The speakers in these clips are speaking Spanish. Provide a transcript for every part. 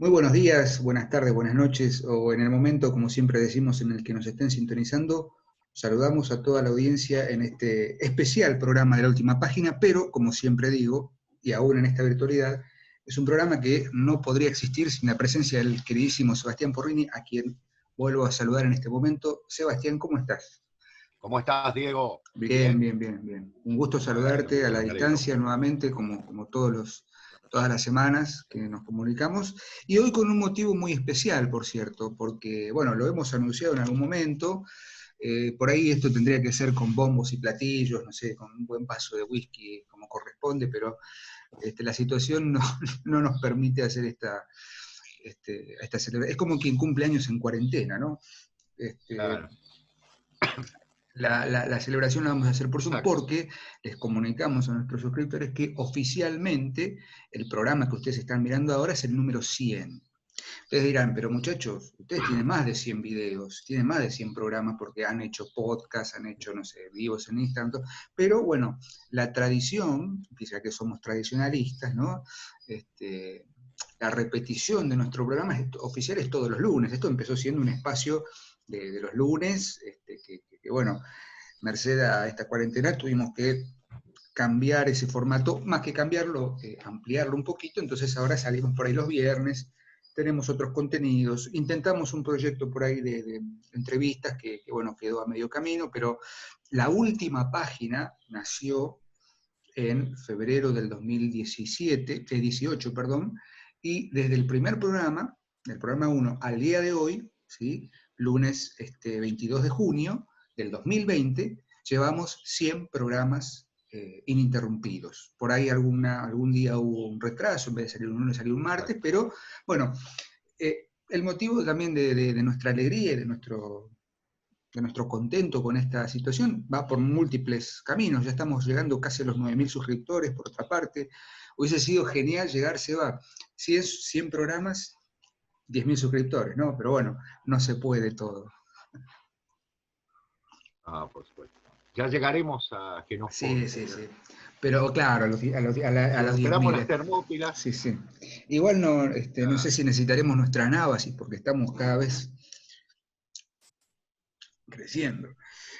Muy buenos días, buenas tardes, buenas noches, o en el momento, como siempre decimos, en el que nos estén sintonizando, saludamos a toda la audiencia en este especial programa de La Última Página, pero, como siempre digo, y aún en esta virtualidad, es un programa que no podría existir sin la presencia del queridísimo Sebastián Porrini, a quien vuelvo a saludar en este momento. Sebastián, ¿cómo estás? ¿Cómo estás, Diego? Bien, bien, bien, bien. Un gusto saludarte a la Me alegro distancia mucho. nuevamente, como todas las semanas que nos comunicamos, y hoy con un motivo muy especial, por cierto, porque, bueno, lo hemos anunciado en algún momento, por ahí esto tendría que ser con bombos y platillos, no sé, con un buen vaso de whisky como corresponde, pero la situación no, no nos permite hacer esta celebración. Es como quien cumple años en cuarentena, ¿no? Este, Claro, la celebración la vamos a hacer por Zoom exacto. porque les comunicamos a nuestros suscriptores que oficialmente el programa que ustedes están mirando ahora es el número 100. Ustedes dirán, pero muchachos, ustedes tienen más de 100 videos, tienen más de 100 programas porque han hecho podcasts, han hecho, no sé, vivos en Instagram, pero bueno, la tradición, quizá que somos tradicionalistas, ¿no? La repetición de nuestro programa oficial es todos los lunes. Esto empezó siendo un espacio de los lunes, que, bueno, merced a esta cuarentena tuvimos que cambiar ese formato, más que cambiarlo, ampliarlo un poquito, entonces ahora salimos por ahí los viernes, tenemos otros contenidos, intentamos un proyecto por ahí de entrevistas que, bueno, quedó a medio camino, pero la última página nació en febrero del 2017, 18, perdón, y desde el primer programa, del programa 1 al día de hoy, ¿sí? Lunes 22 de junio del 2020, llevamos 100 programas ininterrumpidos. Por ahí algún día hubo un retraso, en vez de salir un lunes salió un martes, Exacto. pero bueno, el motivo también de nuestra alegría y de nuestro contento con esta situación va por múltiples caminos. Ya estamos llegando casi a los 9.000 suscriptores, por otra parte. Hubiese sido genial llegar, Seba, si es 100 programas, 10.000 suscriptores, ¿no? Pero bueno, no se puede todo. Ah, por supuesto. Ya llegaremos a que nos Sí, conste, sí, sí. Diego. Pero claro, a los Recuperamos 10.000. las termópilas. Sí, sí. Igual no, no sé Ah, si necesitaremos nuestra nábasis, porque estamos cada vez creciendo.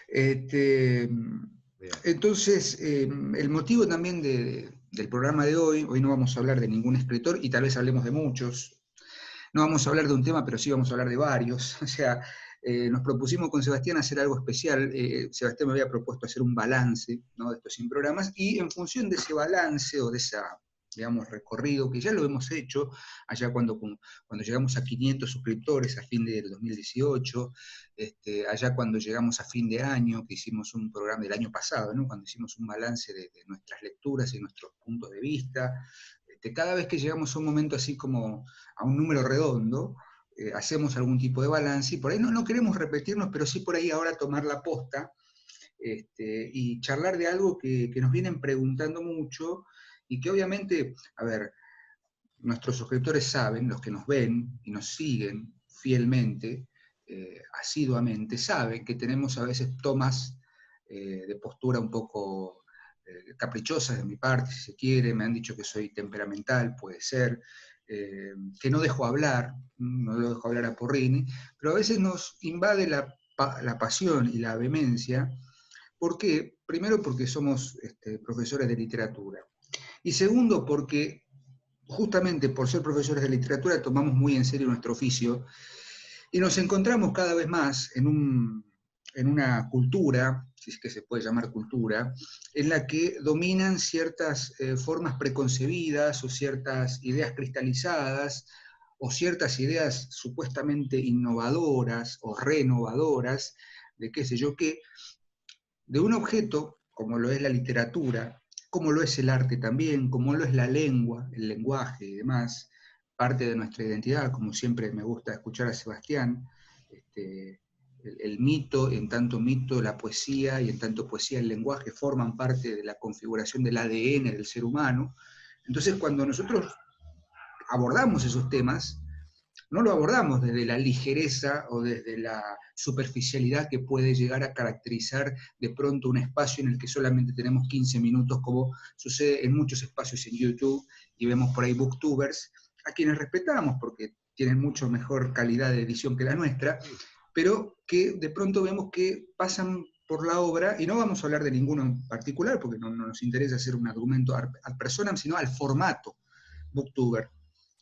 Este, bien. entonces, el motivo también del programa de hoy no vamos a hablar de ningún escritor y tal vez hablemos de muchos. No vamos a hablar de un tema, pero sí vamos a hablar de varios. O sea, nos propusimos con Sebastián hacer algo especial. Sebastián me había propuesto hacer un balance, ¿no?, de estos 100 programas, y en función de ese balance o de esa, digamos, recorrido, que ya lo hemos hecho allá cuando llegamos a 500 suscriptores a fin del 2018, allá cuando llegamos a fin de año, que hicimos un programa del año pasado, ¿no?, cuando hicimos un balance de nuestras lecturas y nuestros puntos de vista. Cada vez que llegamos a un momento así como a un número redondo, hacemos algún tipo de balance y por ahí no queremos repetirnos, pero sí por ahí ahora tomar la posta y charlar de algo que nos vienen preguntando mucho y que obviamente, a ver, nuestros suscriptores saben, los que nos ven y nos siguen fielmente, asiduamente, saben que tenemos a veces tomas de postura un poco caprichosas de mi parte, si se quiere. Me han dicho que soy temperamental, puede ser, que no dejo hablar, no lo dejo hablar a Porrini, pero a veces nos invade la pasión y la vehemencia. ¿Por qué? Primero porque somos profesores de literatura. Y segundo porque justamente por ser profesores de literatura tomamos muy en serio nuestro oficio y nos encontramos cada vez más en una cultura, si es que se puede llamar cultura, en la que dominan ciertas formas preconcebidas o ciertas ideas cristalizadas o ciertas ideas supuestamente innovadoras o renovadoras de qué sé yo qué, de un objeto como lo es la literatura, como lo es el arte también, como lo es la lengua, el lenguaje y demás, parte de nuestra identidad, como siempre me gusta escuchar a Sebastián, el mito, en tanto mito la poesía y en tanto poesía el lenguaje forman parte de la configuración del ADN del ser humano. Entonces cuando nosotros abordamos esos temas, no lo abordamos desde la ligereza o desde la superficialidad que puede llegar a caracterizar de pronto un espacio en el que solamente tenemos 15 minutos, como sucede en muchos espacios en YouTube, y vemos por ahí booktubers a quienes respetamos porque tienen mucho mejor calidad de edición que la nuestra, pero que de pronto vemos que pasan por la obra, y no vamos a hablar de ninguno en particular, porque no nos interesa hacer un argumento ad personam, sino al formato booktuber.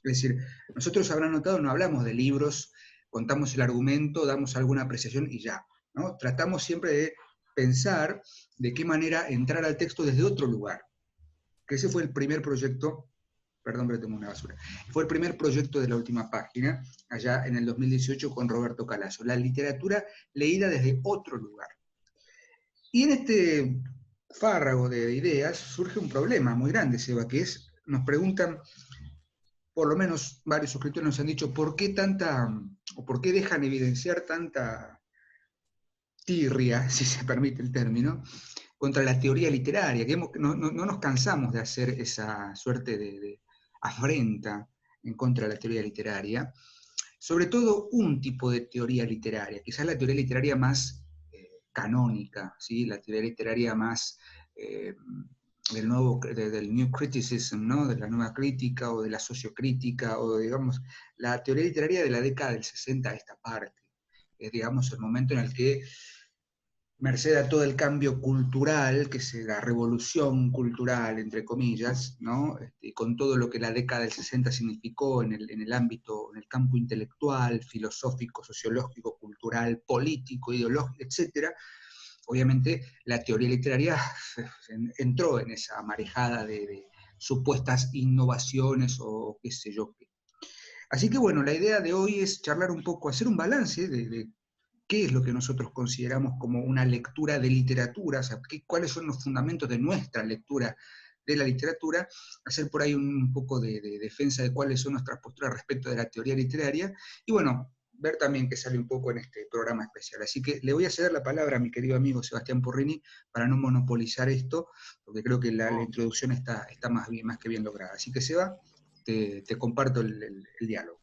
Es decir, nosotros habrán notado, no hablamos de libros, contamos el argumento, damos alguna apreciación y ya, ¿no? Tratamos siempre de pensar de qué manera entrar al texto desde otro lugar, que ese fue el primer proyecto, perdón, pero tengo una basura, fue el primer proyecto de La Última Página, allá en el 2018 con Roberto Calazo, la literatura leída desde otro lugar. Y en este fárrago de ideas surge un problema muy grande, Seba, que es, nos preguntan, por lo menos varios suscriptores nos han dicho, ¿por qué tanta, o por qué dejan evidenciar tanta tirria, si se permite el término, contra la teoría literaria? Que no nos cansamos de hacer esa suerte de afrenta en contra de la teoría literaria, sobre todo un tipo de teoría literaria, quizás la teoría literaria más canónica, ¿sí? La teoría literaria más del New Criticism, ¿no? De la nueva crítica o de la sociocrítica, o digamos, la teoría literaria de la década del 60 a esta parte. Es, digamos, el momento en el que, merced a todo el cambio cultural, que es la revolución cultural, entre comillas, ¿no? Con todo lo que la década del 60 significó en el ámbito, en el campo intelectual, filosófico, sociológico, cultural, político, ideológico, etc., obviamente la teoría literaria entró en esa marejada de supuestas innovaciones o qué sé yo qué. Así que bueno, la idea de hoy es charlar un poco, hacer un balance de qué es lo que nosotros consideramos como una lectura de literatura, o sea, cuáles son los fundamentos de nuestra lectura de la literatura, hacer por ahí un poco de defensa de cuáles son nuestras posturas respecto de la teoría literaria, y bueno, ver también qué sale un poco en este programa especial. Así que le voy a ceder la palabra a mi querido amigo Sebastián Porrini para no monopolizar esto, porque creo que la introducción está más que bien lograda. Así que Seba, te comparto el diálogo.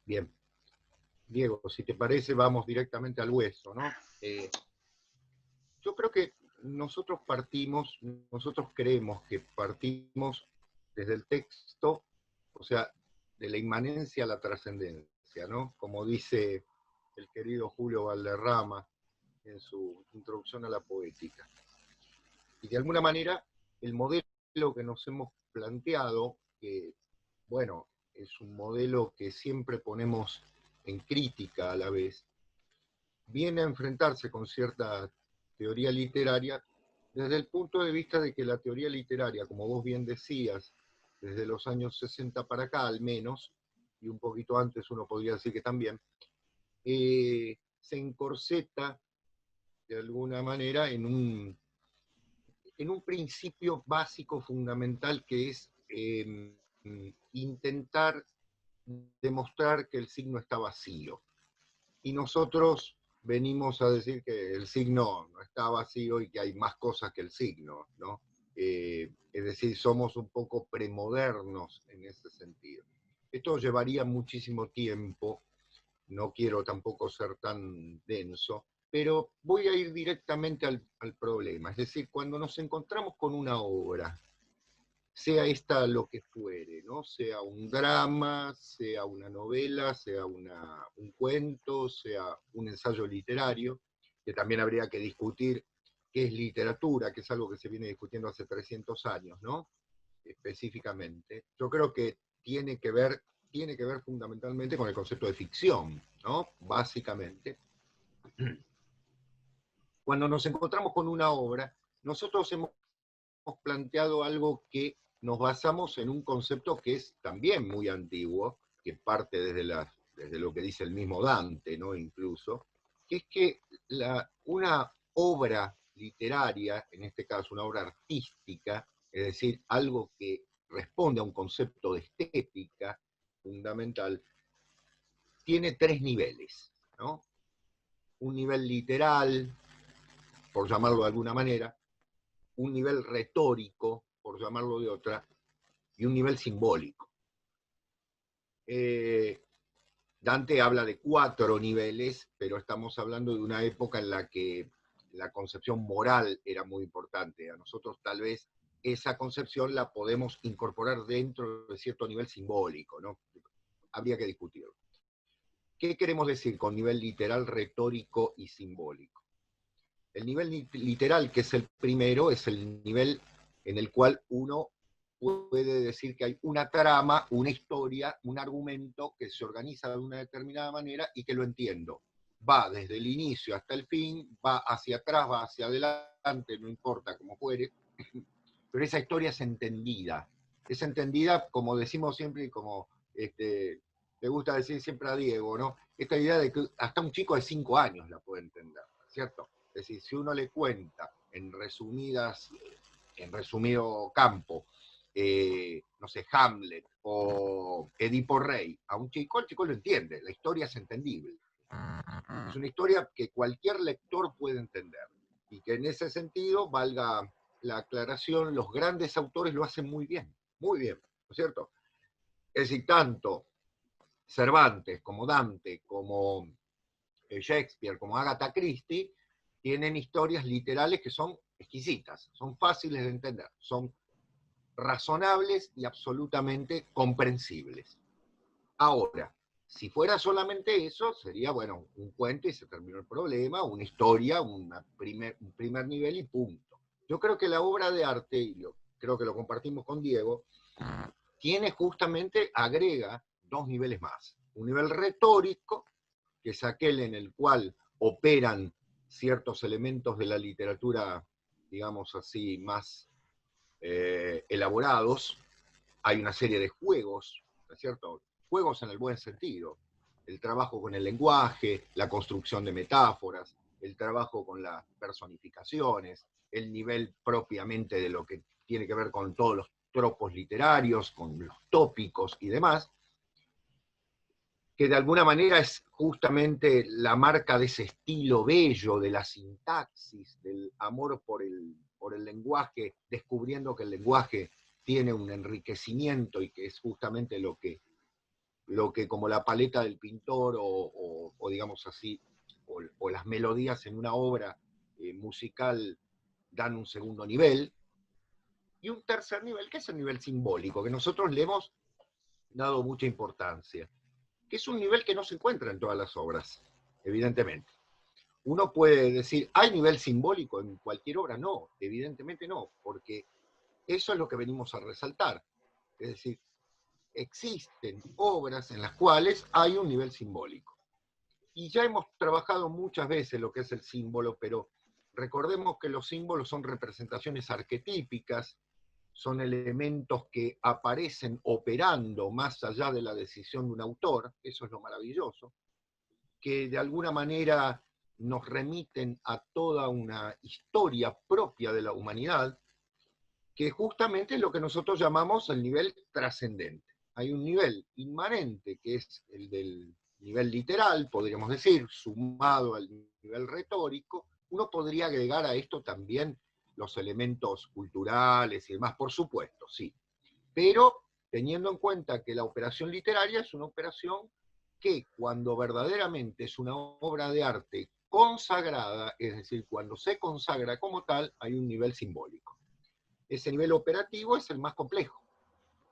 Bien. Diego, si te parece, vamos directamente al hueso, ¿no? Yo creo que nosotros creemos que partimos desde el texto, o sea, de la inmanencia a la trascendencia, ¿no? Como dice el querido Julio Valderrama en su introducción a la poética. Y de alguna manera, el modelo que nos hemos planteado, que, bueno, es un modelo que siempre ponemos en crítica a la vez, viene a enfrentarse con cierta teoría literaria desde el punto de vista de que la teoría literaria, como vos bien decías, desde los años 60 para acá al menos, y un poquito antes uno podría decir que también, se encorseta de alguna manera en un principio básico fundamental que es intentar demostrar que el signo está vacío. Y nosotros venimos a decir que el signo no está vacío y que hay más cosas que el signo, ¿no? Es decir, somos un poco premodernos en ese sentido. Esto llevaría muchísimo tiempo, no quiero tampoco ser tan denso, pero voy a ir directamente al problema. Es decir, cuando nos encontramos con una obra, sea esta lo que fuere, ¿no? Sea un drama, sea una novela, sea un cuento, sea un ensayo literario, que también habría que discutir qué es literatura, que es algo que se viene discutiendo hace 300 años, ¿no? Específicamente. Yo creo que tiene que ver fundamentalmente con el concepto de ficción, ¿no? Básicamente. Cuando nos encontramos con una obra, nosotros hemos planteado algo que nos basamos en un concepto que es también muy antiguo, que parte desde lo que dice el mismo Dante, ¿no? Incluso, que es que una obra literaria, en este caso una obra artística, es decir, algo que responde a un concepto de estética fundamental, tiene tres niveles, ¿no? Un nivel literal, por llamarlo de alguna manera, un nivel retórico, por llamarlo de otra, y un nivel simbólico. Dante habla de 4 niveles, pero estamos hablando de una época en la que la concepción moral era muy importante. A nosotros tal vez esa concepción la podemos incorporar dentro de cierto nivel simbólico, ¿no? Habría que discutirlo. ¿Qué queremos decir con nivel literal, retórico y simbólico? El nivel literal, que es el primero, es el nivel en el cual uno puede decir que hay una trama, una historia, un argumento que se organiza de una determinada manera y que lo entiendo. Va desde el inicio hasta el fin, va hacia atrás, va hacia adelante, no importa cómo fuere, pero esa historia es entendida. Es entendida, como decimos siempre, y como le gusta decir siempre a Diego, ¿no? Esta idea de que hasta un chico de 5 años la puede entender, ¿cierto? Es decir, si uno le cuenta en resumido campo, no sé, Hamlet o Edipo Rey a un chico, el chico lo entiende, la historia es entendible. Es una historia que cualquier lector puede entender. Y que en ese sentido, valga la aclaración, los grandes autores lo hacen muy bien, ¿no es cierto? Es decir, tanto Cervantes como Dante, como Shakespeare, como Agatha Christie, tienen historias literales que son exquisitas, son fáciles de entender, son razonables y absolutamente comprensibles. Ahora, si fuera solamente eso, sería, bueno, un cuento y se terminó el problema, una historia, un primer nivel y punto. Yo creo que la obra de arte, y creo que lo compartimos con Diego, tiene justamente, agrega 2 niveles más. Un nivel retórico, que es aquel en el cual operan ciertos elementos de la literatura, digamos así, más elaborados. Hay una serie de juegos, ¿no es cierto? Juegos en el buen sentido. El trabajo con el lenguaje, la construcción de metáforas, el trabajo con las personificaciones, el nivel propiamente de lo que tiene que ver con todos los tropos literarios, con los tópicos y demás, que de alguna manera es justamente la marca de ese estilo bello, de la sintaxis, del amor por el lenguaje, descubriendo que el lenguaje tiene un enriquecimiento y que es justamente lo que como la paleta del pintor o digamos así, o las melodías en una obra musical dan un segundo nivel, y un tercer nivel, que es el nivel simbólico, que nosotros le hemos dado mucha importancia, que es un nivel que no se encuentra en todas las obras, evidentemente. Uno puede decir, ¿hay nivel simbólico en cualquier obra? No, evidentemente no, porque eso es lo que venimos a resaltar. Es decir, existen obras en las cuales hay un nivel simbólico. Y ya hemos trabajado muchas veces lo que es el símbolo, pero recordemos que los símbolos son representaciones arquetípicas, son elementos que aparecen operando más allá de la decisión de un autor, eso es lo maravilloso, que de alguna manera nos remiten a toda una historia propia de la humanidad, que justamente es lo que nosotros llamamos el nivel trascendente. Hay un nivel inmanente, que es el del nivel literal, podríamos decir, sumado al nivel retórico. Uno podría agregar a esto también los elementos culturales y demás, por supuesto, sí. Pero teniendo en cuenta que la operación literaria es una operación que cuando verdaderamente es una obra de arte consagrada, es decir, cuando se consagra como tal, hay un nivel simbólico. Ese nivel operativo es el más complejo.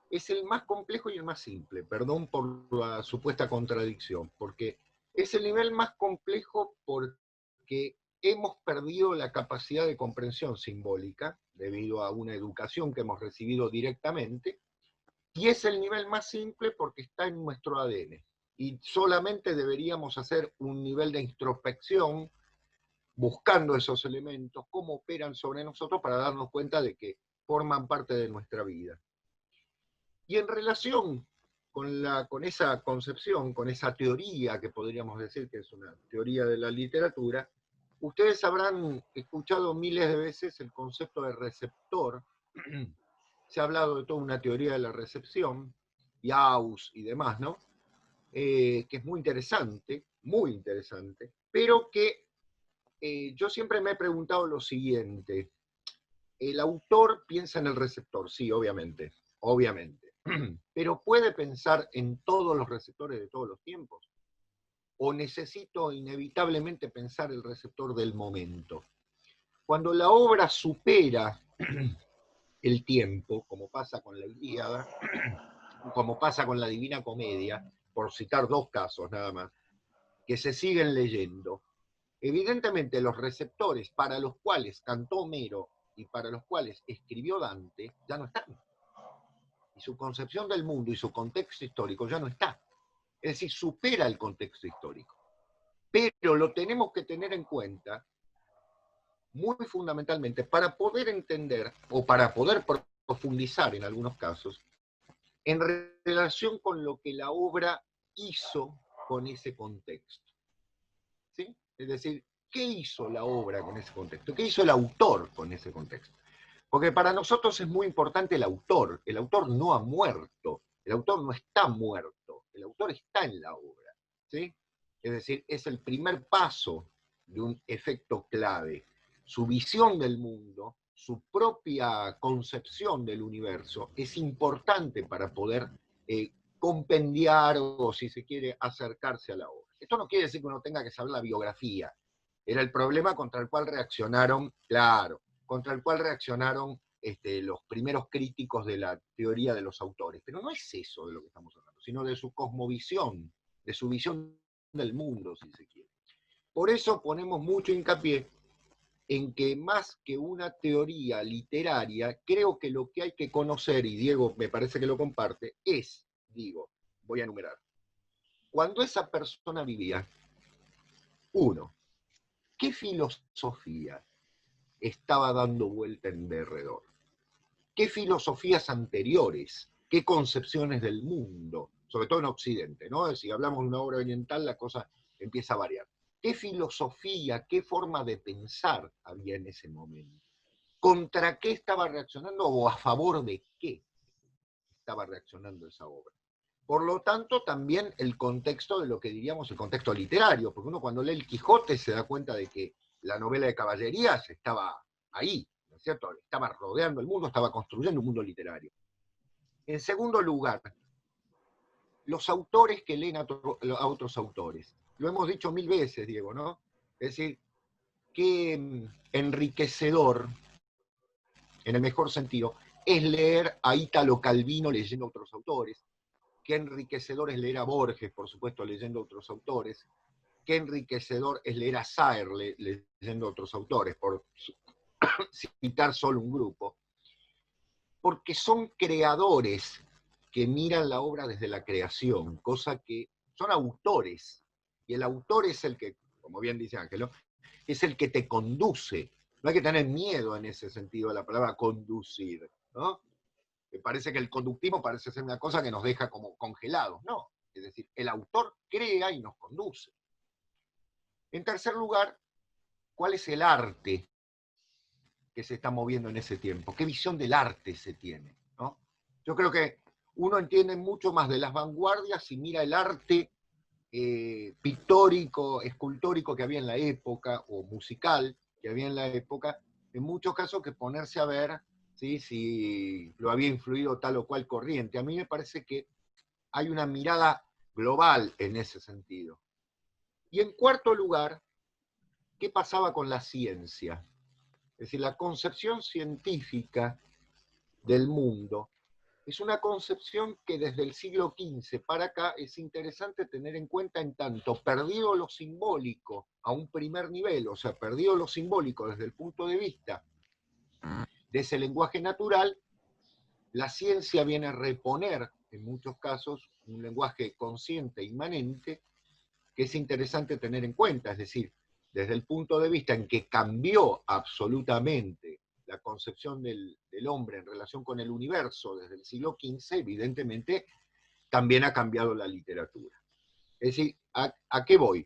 Es el más complejo y el más simple, perdón por la supuesta contradicción, porque es el nivel más complejo porque hemos perdido la capacidad de comprensión simbólica debido a una educación que hemos recibido directamente, y es el nivel más simple porque está en nuestro ADN. Y solamente deberíamos hacer un nivel de introspección buscando esos elementos, cómo operan sobre nosotros para darnos cuenta de que forman parte de nuestra vida. Y en relación con esa concepción, con esa teoría, que podríamos decir que es una teoría de la literatura, ustedes habrán escuchado miles de veces el concepto de receptor. Se ha hablado de toda una teoría de la recepción, Gauss y demás, ¿no? Que es muy interesante, pero que yo siempre me he preguntado lo siguiente. El autor piensa en el receptor, sí, obviamente, pero ¿puede pensar en todos los receptores de todos los tiempos? ¿O necesito inevitablemente pensar el receptor del momento? Cuando la obra supera el tiempo, como pasa con la Ilíada, como pasa con la Divina Comedia, por citar dos casos nada más, que se siguen leyendo. Evidentemente los receptores para los cuales cantó Homero y para los cuales escribió Dante ya no están. Y su concepción del mundo y su contexto histórico ya no está. Es decir, supera el contexto histórico. Pero lo tenemos que tener en cuenta muy fundamentalmente para poder entender o para poder profundizar en algunos casos en relación con lo que la obra hizo con ese contexto. ¿Sí? Es decir, ¿qué hizo la obra con ese contexto? ¿Qué hizo el autor con ese contexto? Porque para nosotros es muy importante el autor. El autor no ha muerto, el autor no está muerto, el autor está en la obra. ¿Sí? Es decir, es el primer paso de un efecto clave. Su visión del mundo, su propia concepción del universo es importante para poder compendiar o, si se quiere, acercarse a la obra. Esto no quiere decir que uno tenga que saber la biografía. Era el problema contra el cual reaccionaron, claro, contra el cual reaccionaron los primeros críticos de la teoría de los autores. Pero no es eso de lo que estamos hablando, sino de su cosmovisión, de su visión del mundo, si se quiere. Por eso ponemos mucho hincapié en que más que una teoría literaria, creo que lo que hay que conocer, y Diego me parece que lo comparte, es, digo, voy a enumerar, cuando esa persona vivía, uno, ¿qué filosofía estaba dando vuelta en derredor? ¿Qué filosofías anteriores? ¿Qué concepciones del mundo? Sobre todo en Occidente, ¿no? Si hablamos de una obra oriental, la cosa empieza a variar. ¿Qué filosofía, qué forma de pensar había en ese momento? ¿Contra qué estaba reaccionando o a favor de qué estaba reaccionando esa obra? Por lo tanto, también el contexto de lo que diríamos el contexto literario, porque uno cuando lee el Quijote se da cuenta de que la novela de caballerías estaba ahí, ¿no es cierto? Estaba rodeando el mundo, estaba construyendo un mundo literario. En segundo lugar, los autores que leen a otros autores. Lo hemos dicho 1000 veces, Diego, ¿no? Es decir, qué enriquecedor, en el mejor sentido, es leer a Ítalo Calvino leyendo a otros autores. Qué enriquecedor es leer a Borges, por supuesto, leyendo a otros autores. Qué enriquecedor es leer a Saer leyendo a otros autores, por citar solo un grupo. Porque son creadores que miran la obra desde la creación, cosa que son autores. Y el autor es el que, como bien dice Ángelo, es el que te conduce. No hay que tener miedo en ese sentido a la palabra conducir, ¿no? Me parece que el conductismo parece ser una cosa que nos deja como congelados. No, es decir, el autor crea y nos conduce. En tercer lugar, ¿cuál es el arte que se está moviendo en ese tiempo? ¿Qué visión del arte se tiene? ¿No? Yo creo que uno entiende mucho más de las vanguardias si mira el arte pictórico, escultórico que había en la época, o musical que había en la época, en muchos casos que ponerse a ver, ¿sí?, si lo había influido tal o cual corriente. A mí me parece que hay una mirada global en ese sentido. Y en cuarto lugar, ¿qué pasaba con la ciencia? Es decir, la concepción científica del mundo es una concepción que desde el siglo XV para acá es interesante tener en cuenta, en tanto perdido lo simbólico a un primer nivel, o sea, perdido lo simbólico desde el punto de vista de ese lenguaje natural, la ciencia viene a reponer, en muchos casos, un lenguaje consciente, inmanente, que es interesante tener en cuenta, es decir, desde el punto de vista en que cambió absolutamente la concepción del hombre en relación con el universo desde el siglo XV, evidentemente también ha cambiado la literatura. Es decir, ¿a qué voy?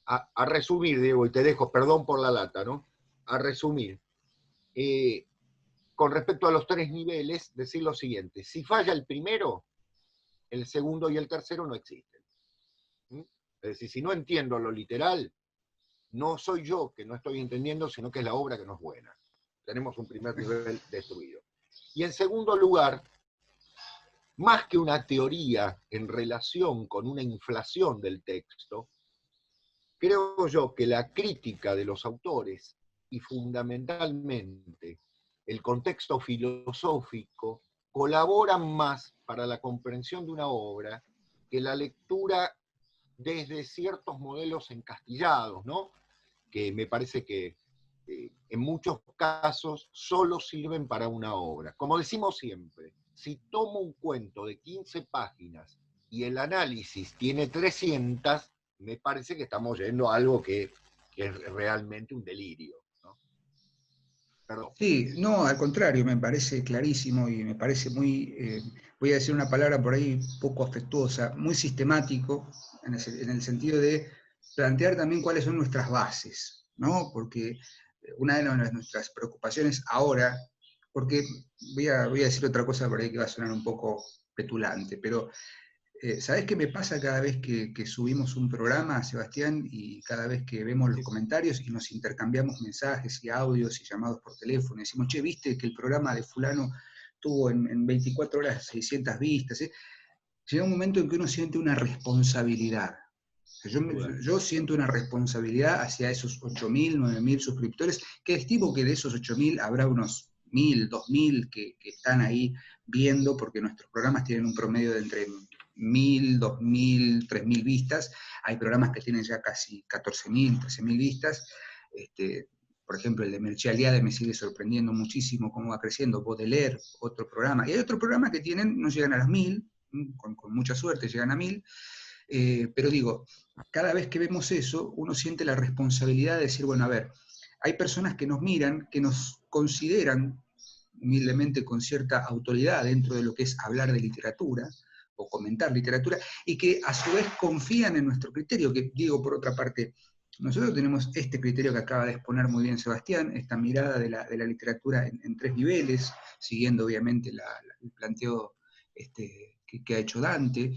A resumir, Diego, y te dejo, perdón por la lata, ¿no? A resumir. Con respecto a los tres niveles, decir lo siguiente: si falla el primero, el segundo y el tercero no existen. Es decir, si no entiendo lo literal, no soy yo que no estoy entendiendo, sino que es la obra que no es buena. Tenemos un primer nivel destruido. Y en segundo lugar, más que una teoría en relación con una inflación del texto, creo yo que la crítica de los autores, y fundamentalmente el contexto filosófico, colaboran más para la comprensión de una obra que la lectura desde ciertos modelos encastillados, ¿no? Que me parece que en muchos casos solo sirven para una obra. Como decimos siempre, si tomo un cuento de 15 páginas y el análisis tiene 300, me parece que estamos yendo a algo que es realmente un delirio, ¿no? Perdón. Sí, no, al contrario, me parece clarísimo y me parece muy, voy a decir una palabra por ahí poco afectuosa, muy sistemático, en el sentido de plantear también cuáles son nuestras bases, ¿no? Porque una de nuestras preocupaciones ahora, porque voy a decir otra cosa por ahí que va a sonar un poco petulante, pero ¿sabés qué me pasa cada vez que subimos un programa, Sebastián, y cada vez que vemos los comentarios y nos intercambiamos mensajes y audios y llamados por teléfono? Decimos, che, ¿viste que el programa de fulano tuvo en 24 horas 600 vistas? ¿Eh? Llega un momento en que uno siente una responsabilidad. Yo siento una responsabilidad hacia esos 8.000, 9.000 suscriptores, que estimo que de esos 8.000 habrá unos 1.000, 2.000 que están ahí viendo, porque nuestros programas tienen un promedio de entre 1.000, 2.000, 3.000 vistas. Hay programas que tienen ya casi 14.000, 13.000 vistas. Por ejemplo, el de Melchi Aliade me sigue sorprendiendo muchísimo cómo va creciendo. Baudelaire, otro programa. Y hay otros programas que no llegan a las 1.000, con mucha suerte llegan a 1.000. Pero digo, cada vez que vemos eso, uno siente la responsabilidad de decir, bueno, a ver, hay personas que nos miran, que nos consideran humildemente con cierta autoridad dentro de lo que es hablar de literatura o comentar literatura, y que a su vez confían en nuestro criterio, que digo por otra parte, nosotros tenemos este criterio que acaba de exponer muy bien Sebastián, esta mirada de la literatura en 3 niveles, siguiendo obviamente el planteo que ha hecho Dante,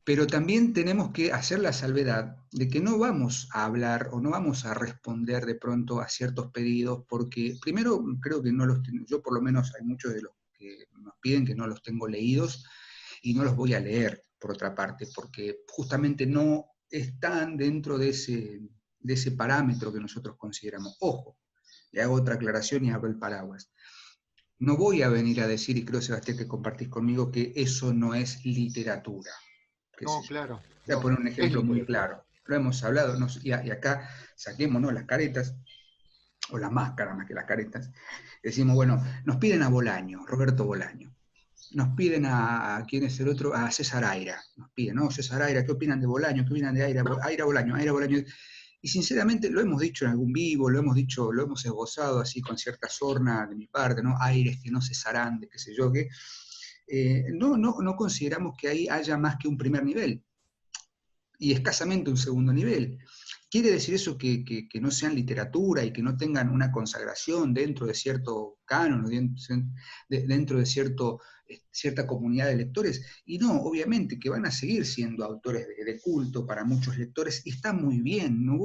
pero también tenemos que hacer la salvedad de que no vamos a hablar o no vamos a responder de pronto a ciertos pedidos, porque primero creo que no los tengo, yo por lo menos hay muchos de los que nos piden que no los tengo leídos y no los voy a leer, por otra parte, porque justamente no están dentro de ese parámetro que nosotros consideramos. Ojo, le hago otra aclaración y abro el paraguas. No voy a venir a decir, y creo, Sebastián, que compartís conmigo, que eso no es literatura. No, claro. Voy a No, poner un es ejemplo muy literatura. claro. Lo hemos hablado, y acá saquemos, ¿no?, las caretas, o las máscaras más que las caretas. Decimos, bueno, nos piden a Bolaño, Roberto Bolaño. Nos piden a ¿quién es el otro? A César Aira. Nos piden, ¿no? César Aira, ¿qué opinan de Bolaño? ¿Qué opinan de Aira? Aira Bolaño, Aira Bolaño. Y sinceramente lo hemos dicho en algún vivo, lo hemos dicho, lo hemos esbozado así con cierta sorna de mi parte, ¿no? Aires que no cesarán, de qué sé yo qué. No consideramos que ahí haya más que un primer nivel y escasamente un segundo nivel. ¿Quiere decir eso que no sean literatura y que no tengan una consagración dentro de cierto canon, dentro de cierta comunidad de lectores? Y no, obviamente que van a seguir siendo autores de culto para muchos lectores y está muy bien, no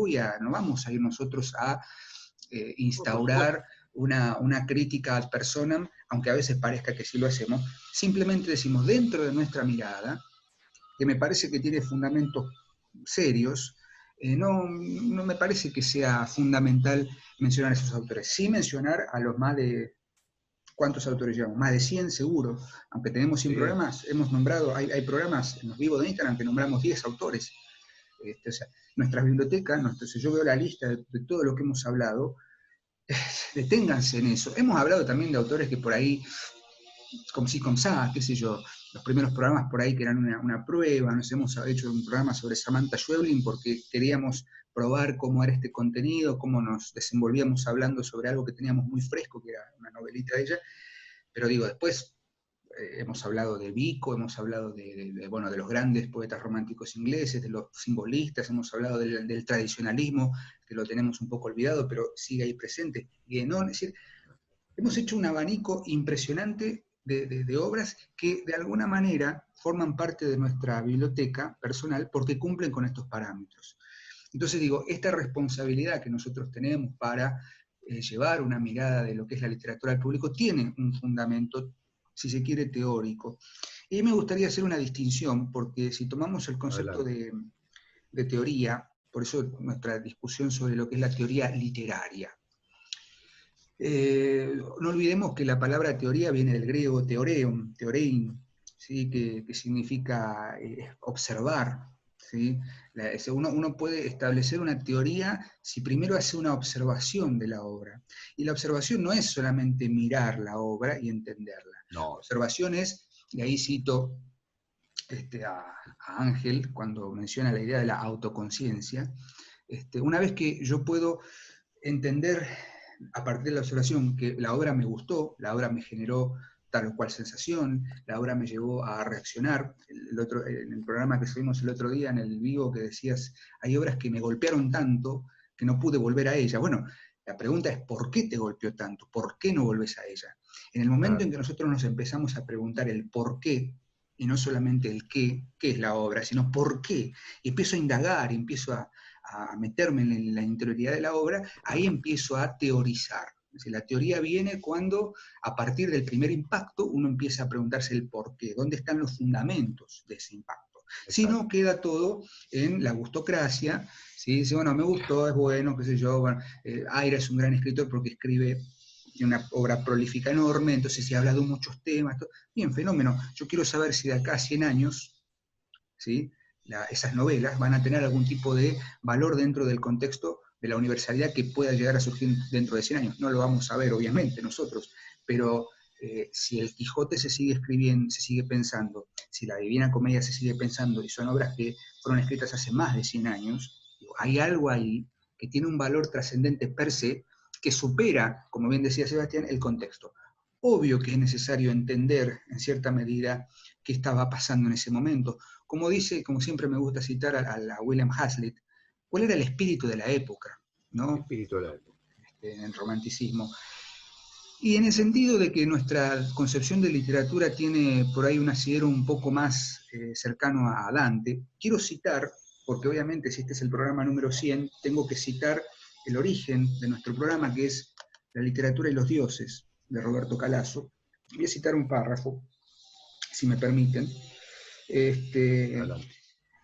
vamos a ir nosotros a No, por supuesto. instaurar una crítica ad personam, aunque a veces parezca que sí lo hacemos, simplemente decimos dentro de nuestra mirada, que me parece que tiene fundamentos serios, no me parece que sea fundamental mencionar a esos autores. Sí mencionar a los más de, ¿cuántos autores llevamos? Más de 100 seguro, aunque tenemos 100 Sí. programas, hemos nombrado, hay programas en los vivos de Instagram que nombramos 10 autores. O sea, nuestra biblioteca, si yo veo la lista de todo lo que hemos hablado, deténganse en eso. Hemos hablado también de autores que por ahí, como si con sa, qué sé yo, los primeros programas por ahí que eran una prueba, nos hemos hecho un programa sobre Samantha Schweblin porque queríamos probar cómo era este contenido, cómo nos desenvolvíamos hablando sobre algo que teníamos muy fresco, que era una novelita de ella, pero digo, después hemos hablado de Vico, hemos hablado bueno, de los grandes poetas románticos ingleses, de los simbolistas, hemos hablado del tradicionalismo, que lo tenemos un poco olvidado, pero sigue ahí presente. Y no, es decir, hemos hecho un abanico impresionante de obras que de alguna manera forman parte de nuestra biblioteca personal porque cumplen con estos parámetros. Entonces digo, esta responsabilidad que nosotros tenemos para llevar una mirada de lo que es la literatura al público tiene un fundamento, si se quiere, teórico. Y me gustaría hacer una distinción, porque si tomamos el concepto de teoría, por eso nuestra discusión sobre lo que es la teoría literaria, No olvidemos que la palabra teoría viene del griego teoreum, teorein, ¿sí? Que significa observar. ¿Sí? Uno puede establecer una teoría si primero hace una observación de la obra. Y la observación no es solamente mirar la obra y entenderla. No. Observación es, y ahí cito a Ángel cuando menciona la idea de la autoconciencia, una vez que yo puedo entender a partir de la observación que la obra me gustó, la obra me generó tal o cual sensación, la obra me llevó a reaccionar. En el programa que subimos el otro día, en el vivo, que decías, hay obras que me golpearon tanto que no pude volver a ella. Bueno, la pregunta es, ¿por qué te golpeó tanto? ¿Por qué no volvés a ella? En el momento en que nosotros nos empezamos a preguntar el por qué, y no solamente el qué es la obra, sino por qué, y empiezo a indagar, y empiezo a meterme en la interioridad de la obra, ahí empiezo a teorizar. Es decir, la teoría viene cuando, a partir del primer impacto, uno empieza a preguntarse el por qué, dónde están los fundamentos de ese impacto. Si no, queda todo en la gustocracia, ¿sí? Dice, bueno, me gustó, es bueno, qué sé yo, bueno, Aira es un gran escritor porque escribe una obra prolífica enorme, entonces se habla de muchos temas, todo. Bien, fenómeno. Yo quiero saber si de acá a 100 años, ¿sí? Esas novelas van a tener algún tipo de valor dentro del contexto de la universalidad que pueda llegar a surgir dentro de 100 años. No lo vamos a ver, obviamente, nosotros, pero si el Quijote se sigue escribiendo, se sigue pensando, si la Divina Comedia se sigue pensando, y son obras que fueron escritas hace más de 100 años, hay algo ahí que tiene un valor trascendente per se, que supera, como bien decía Sebastián, el contexto. Obvio que es necesario entender, en cierta medida, qué estaba pasando en ese momento. Como dice, como siempre me gusta citar a William Hazlitt, ¿cuál era el espíritu de la época? ¿No? Espíritu de la época. En el romanticismo. Y en el sentido de que nuestra concepción de literatura tiene por ahí un asidero un poco más cercano a Dante, quiero citar, porque obviamente si este es el programa número 100, tengo que citar el origen de nuestro programa, que es La literatura y los dioses, de Roberto Calasso. Voy a citar un párrafo, si me permiten.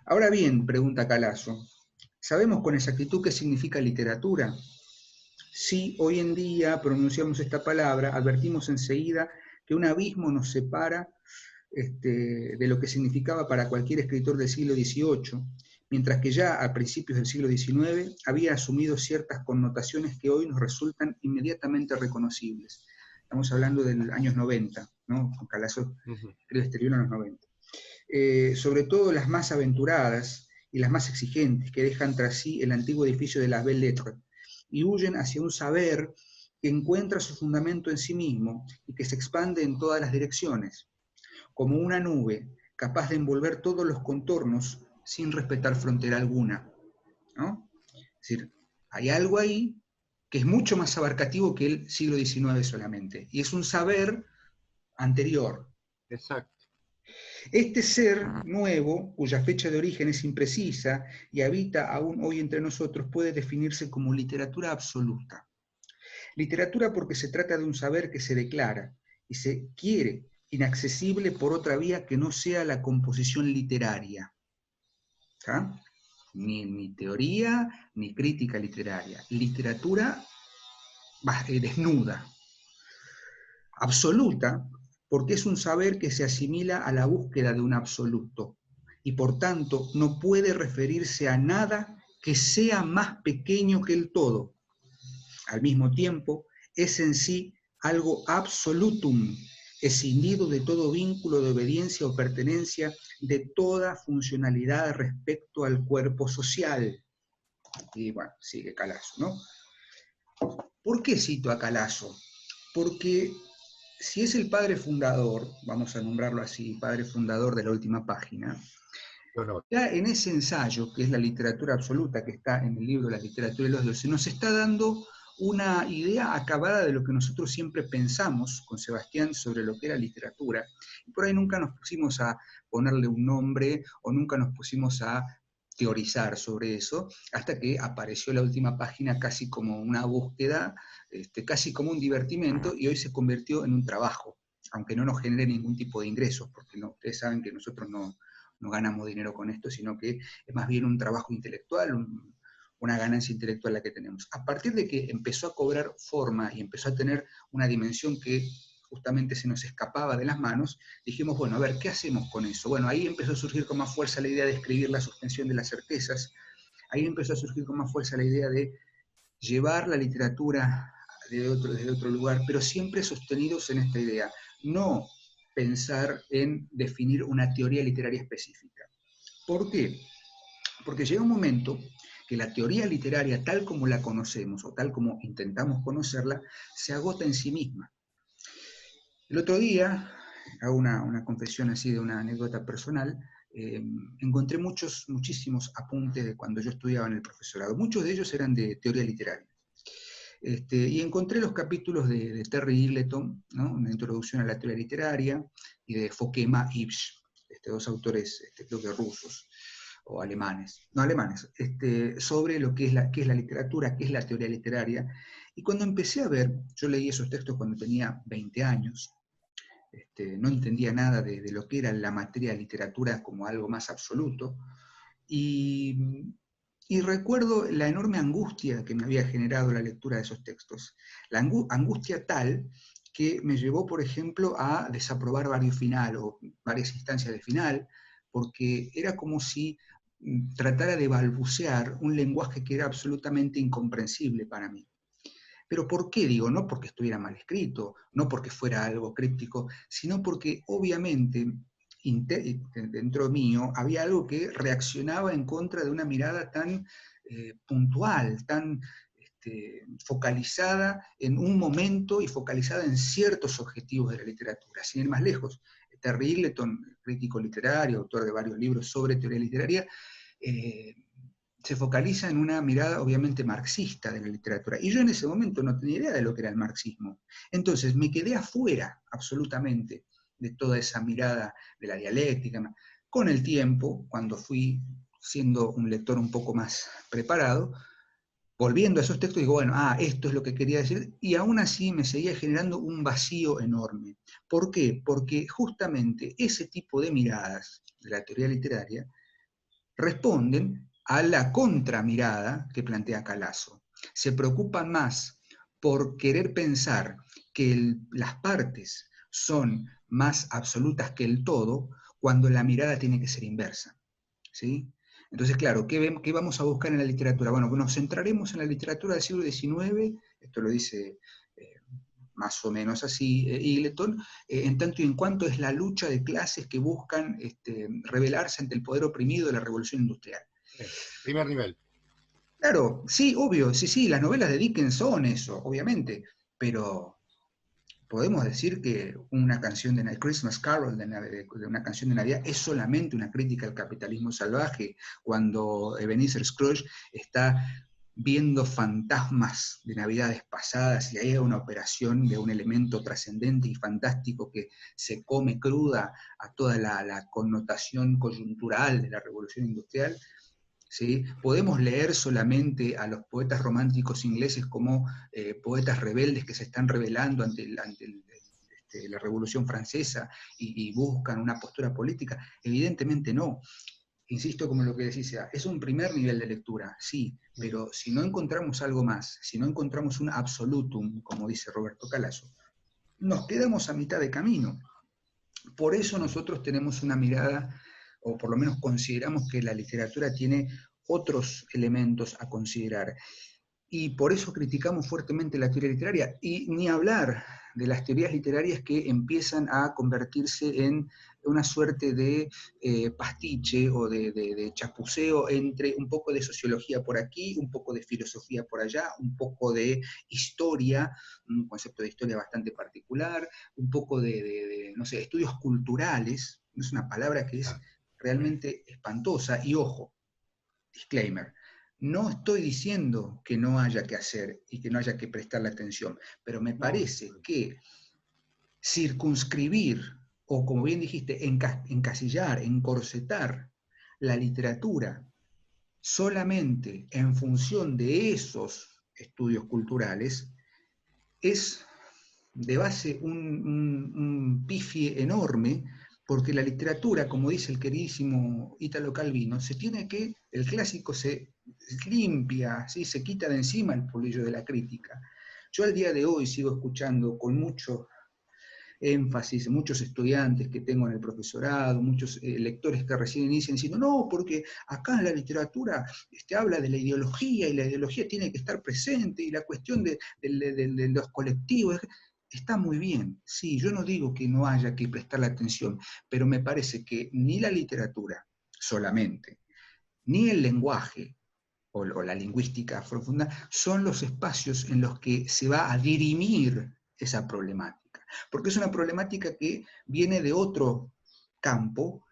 Ahora bien, pregunta Calasso, ¿sabemos con exactitud qué significa literatura? Si hoy en día pronunciamos esta palabra, advertimos enseguida que un abismo nos separa de lo que significaba para cualquier escritor del siglo XVIII, mientras que ya a principios del siglo XIX había asumido ciertas connotaciones que hoy nos resultan inmediatamente reconocibles. Estamos hablando de los años 90, ¿no? Calasso escribe este libro en los 90. Sobre todo las más aventuradas y las más exigentes, que dejan tras sí el antiguo edificio de las Belles-Lettres y huyen hacia un saber que encuentra su fundamento en sí mismo y que se expande en todas las direcciones, como una nube capaz de envolver todos los contornos sin respetar frontera alguna, ¿no? Es decir, hay algo ahí que es mucho más abarcativo que el siglo XIX solamente, y es un saber anterior. Exacto. Este ser nuevo, cuya fecha de origen es imprecisa y habita aún hoy entre nosotros, puede definirse como literatura absoluta. Literatura porque se trata de un saber que se declara y se quiere inaccesible por otra vía que no sea la composición literaria. ¿Ah? Ni teoría, ni crítica literaria. Literatura desnuda, absoluta, porque es un saber que se asimila a la búsqueda de un absoluto y por tanto no puede referirse a nada que sea más pequeño que el todo. Al mismo tiempo, es en sí algo absolutum, escindido de todo vínculo de obediencia o pertenencia, de toda funcionalidad respecto al cuerpo social. Y bueno, sigue Calasso, ¿no? ¿Por qué cito a Calasso? Porque si es el padre fundador, vamos a nombrarlo así, padre fundador de la última página, ya en ese ensayo, que es la literatura absoluta, que está en el libro La literatura y los dioses, nos está dando una idea acabada de lo que nosotros siempre pensamos con Sebastián sobre lo que era literatura, y por ahí nunca nos pusimos a ponerle un nombre o nunca nos pusimos a teorizar sobre eso, hasta que apareció la última página casi como una búsqueda, casi como un divertimento, y hoy se convirtió en un trabajo, aunque no nos genere ningún tipo de ingresos, porque no, ustedes saben que nosotros no ganamos dinero con esto, sino que es más bien un trabajo intelectual, una ganancia intelectual la que tenemos. A partir de que empezó a cobrar forma y empezó a tener una dimensión que justamente se nos escapaba de las manos, dijimos, bueno, a ver, ¿qué hacemos con eso? Bueno, ahí empezó a surgir con más fuerza la idea de escribir La suspensión de las certezas, ahí empezó a surgir con más fuerza la idea de llevar la literatura desde otro lugar, pero siempre sostenidos en esta idea, no pensar en definir una teoría literaria específica. ¿Por qué? Porque llega un momento que la teoría literaria tal como la conocemos o tal como intentamos conocerla, se agota en sí misma. El otro día, hago una confesión así de una anécdota personal, encontré muchísimos apuntes de cuando yo estudiaba en el profesorado. Muchos de ellos eran de teoría literaria. Y encontré los capítulos de Terry Eagleton, ¿no? Una introducción a la teoría literaria, y de Fokema Ibsch, dos autores, creo que rusos o alemanes, no alemanes, sobre lo que es la literatura, qué es la teoría literaria. Y cuando empecé a ver, yo leí esos textos cuando tenía 20 años, no entendía nada de lo que era la materia de literatura como algo más absoluto, y recuerdo la enorme angustia que me había generado la lectura de esos textos. La angustia tal que me llevó, por ejemplo, a desaprobar varios final o varias instancias de final, porque era como si tratara de balbucear un lenguaje que era absolutamente incomprensible para mí. Pero ¿por qué digo? No porque estuviera mal escrito, no porque fuera algo críptico, sino porque obviamente dentro mío había algo que reaccionaba en contra de una mirada tan puntual, tan focalizada en un momento y focalizada en ciertos objetivos de la literatura. Sin ir más lejos, Terry Eagleton, crítico literario, autor de varios libros sobre teoría literaria, se focaliza en una mirada obviamente marxista de la literatura. Y yo en ese momento no tenía idea de lo que era el marxismo. Entonces me quedé afuera absolutamente de toda esa mirada de la dialéctica. Con el tiempo, cuando fui siendo un lector un poco más preparado, volviendo a esos textos, digo, bueno, esto es lo que quería decir, y aún así me seguía generando un vacío enorme. ¿Por qué? Porque justamente ese tipo de miradas de la teoría literaria responden a la contramirada que plantea Calazo. Se preocupan más por querer pensar que las partes son más absolutas que el todo, cuando la mirada tiene que ser inversa. ¿Sí? Entonces, claro, ¿qué vamos a buscar en la literatura? Bueno, nos centraremos en la literatura del siglo XIX, esto lo dice más o menos así Eagleton, en tanto y en cuanto es la lucha de clases que buscan rebelarse ante el poder oprimido de la revolución industrial. Primer nivel. Claro, sí, obvio, sí, las novelas de Dickens son eso, obviamente, pero podemos decir que una canción de Christmas Carol, de una canción de Navidad, es solamente una crítica al capitalismo salvaje, cuando Ebenezer Scrooge está viendo fantasmas de Navidades pasadas y hay una operación de un elemento trascendente y fantástico que se come cruda a toda la connotación coyuntural de la revolución industrial. ¿Sí? Podemos leer solamente a los poetas románticos ingleses como poetas rebeldes que se están rebelando ante la Revolución Francesa y buscan una postura política. Evidentemente no. Insisto, como lo que decís, es un primer nivel de lectura, sí, pero si no encontramos algo más, si no encontramos un absolutum, como dice Roberto Calazo, nos quedamos a mitad de camino. Por eso nosotros tenemos una mirada, o por lo menos consideramos que la literatura tiene otros elementos a considerar. Y por eso criticamos fuertemente la teoría literaria, y ni hablar de las teorías literarias que empiezan a convertirse en una suerte de pastiche o de chapuceo entre un poco de sociología por aquí, un poco de filosofía por allá, un poco de historia, un concepto de historia bastante particular, un poco no sé, estudios culturales. Es una palabra que es realmente espantosa. Y ojo, disclaimer, no estoy diciendo que no haya que hacer y que no haya que prestarle atención, pero me parece que circunscribir, o como bien dijiste, encasillar, encorsetar la literatura solamente en función de esos estudios culturales es de base un pifie enorme, porque la literatura, como dice el queridísimo Italo Calvino, el clásico se limpia, ¿sí? Se quita de encima el polvillo de la crítica. Yo al día de hoy sigo escuchando con mucho énfasis, muchos estudiantes que tengo en el profesorado, muchos lectores que recién inician diciendo, no, porque acá en la literatura habla de la ideología y la ideología tiene que estar presente y la cuestión de los colectivos. Está muy bien, sí, yo no digo que no haya que prestarle atención, pero me parece que ni la literatura solamente, ni el lenguaje o la lingüística profunda son los espacios en los que se va a dirimir esa problemática, porque es una problemática que viene de otro campo,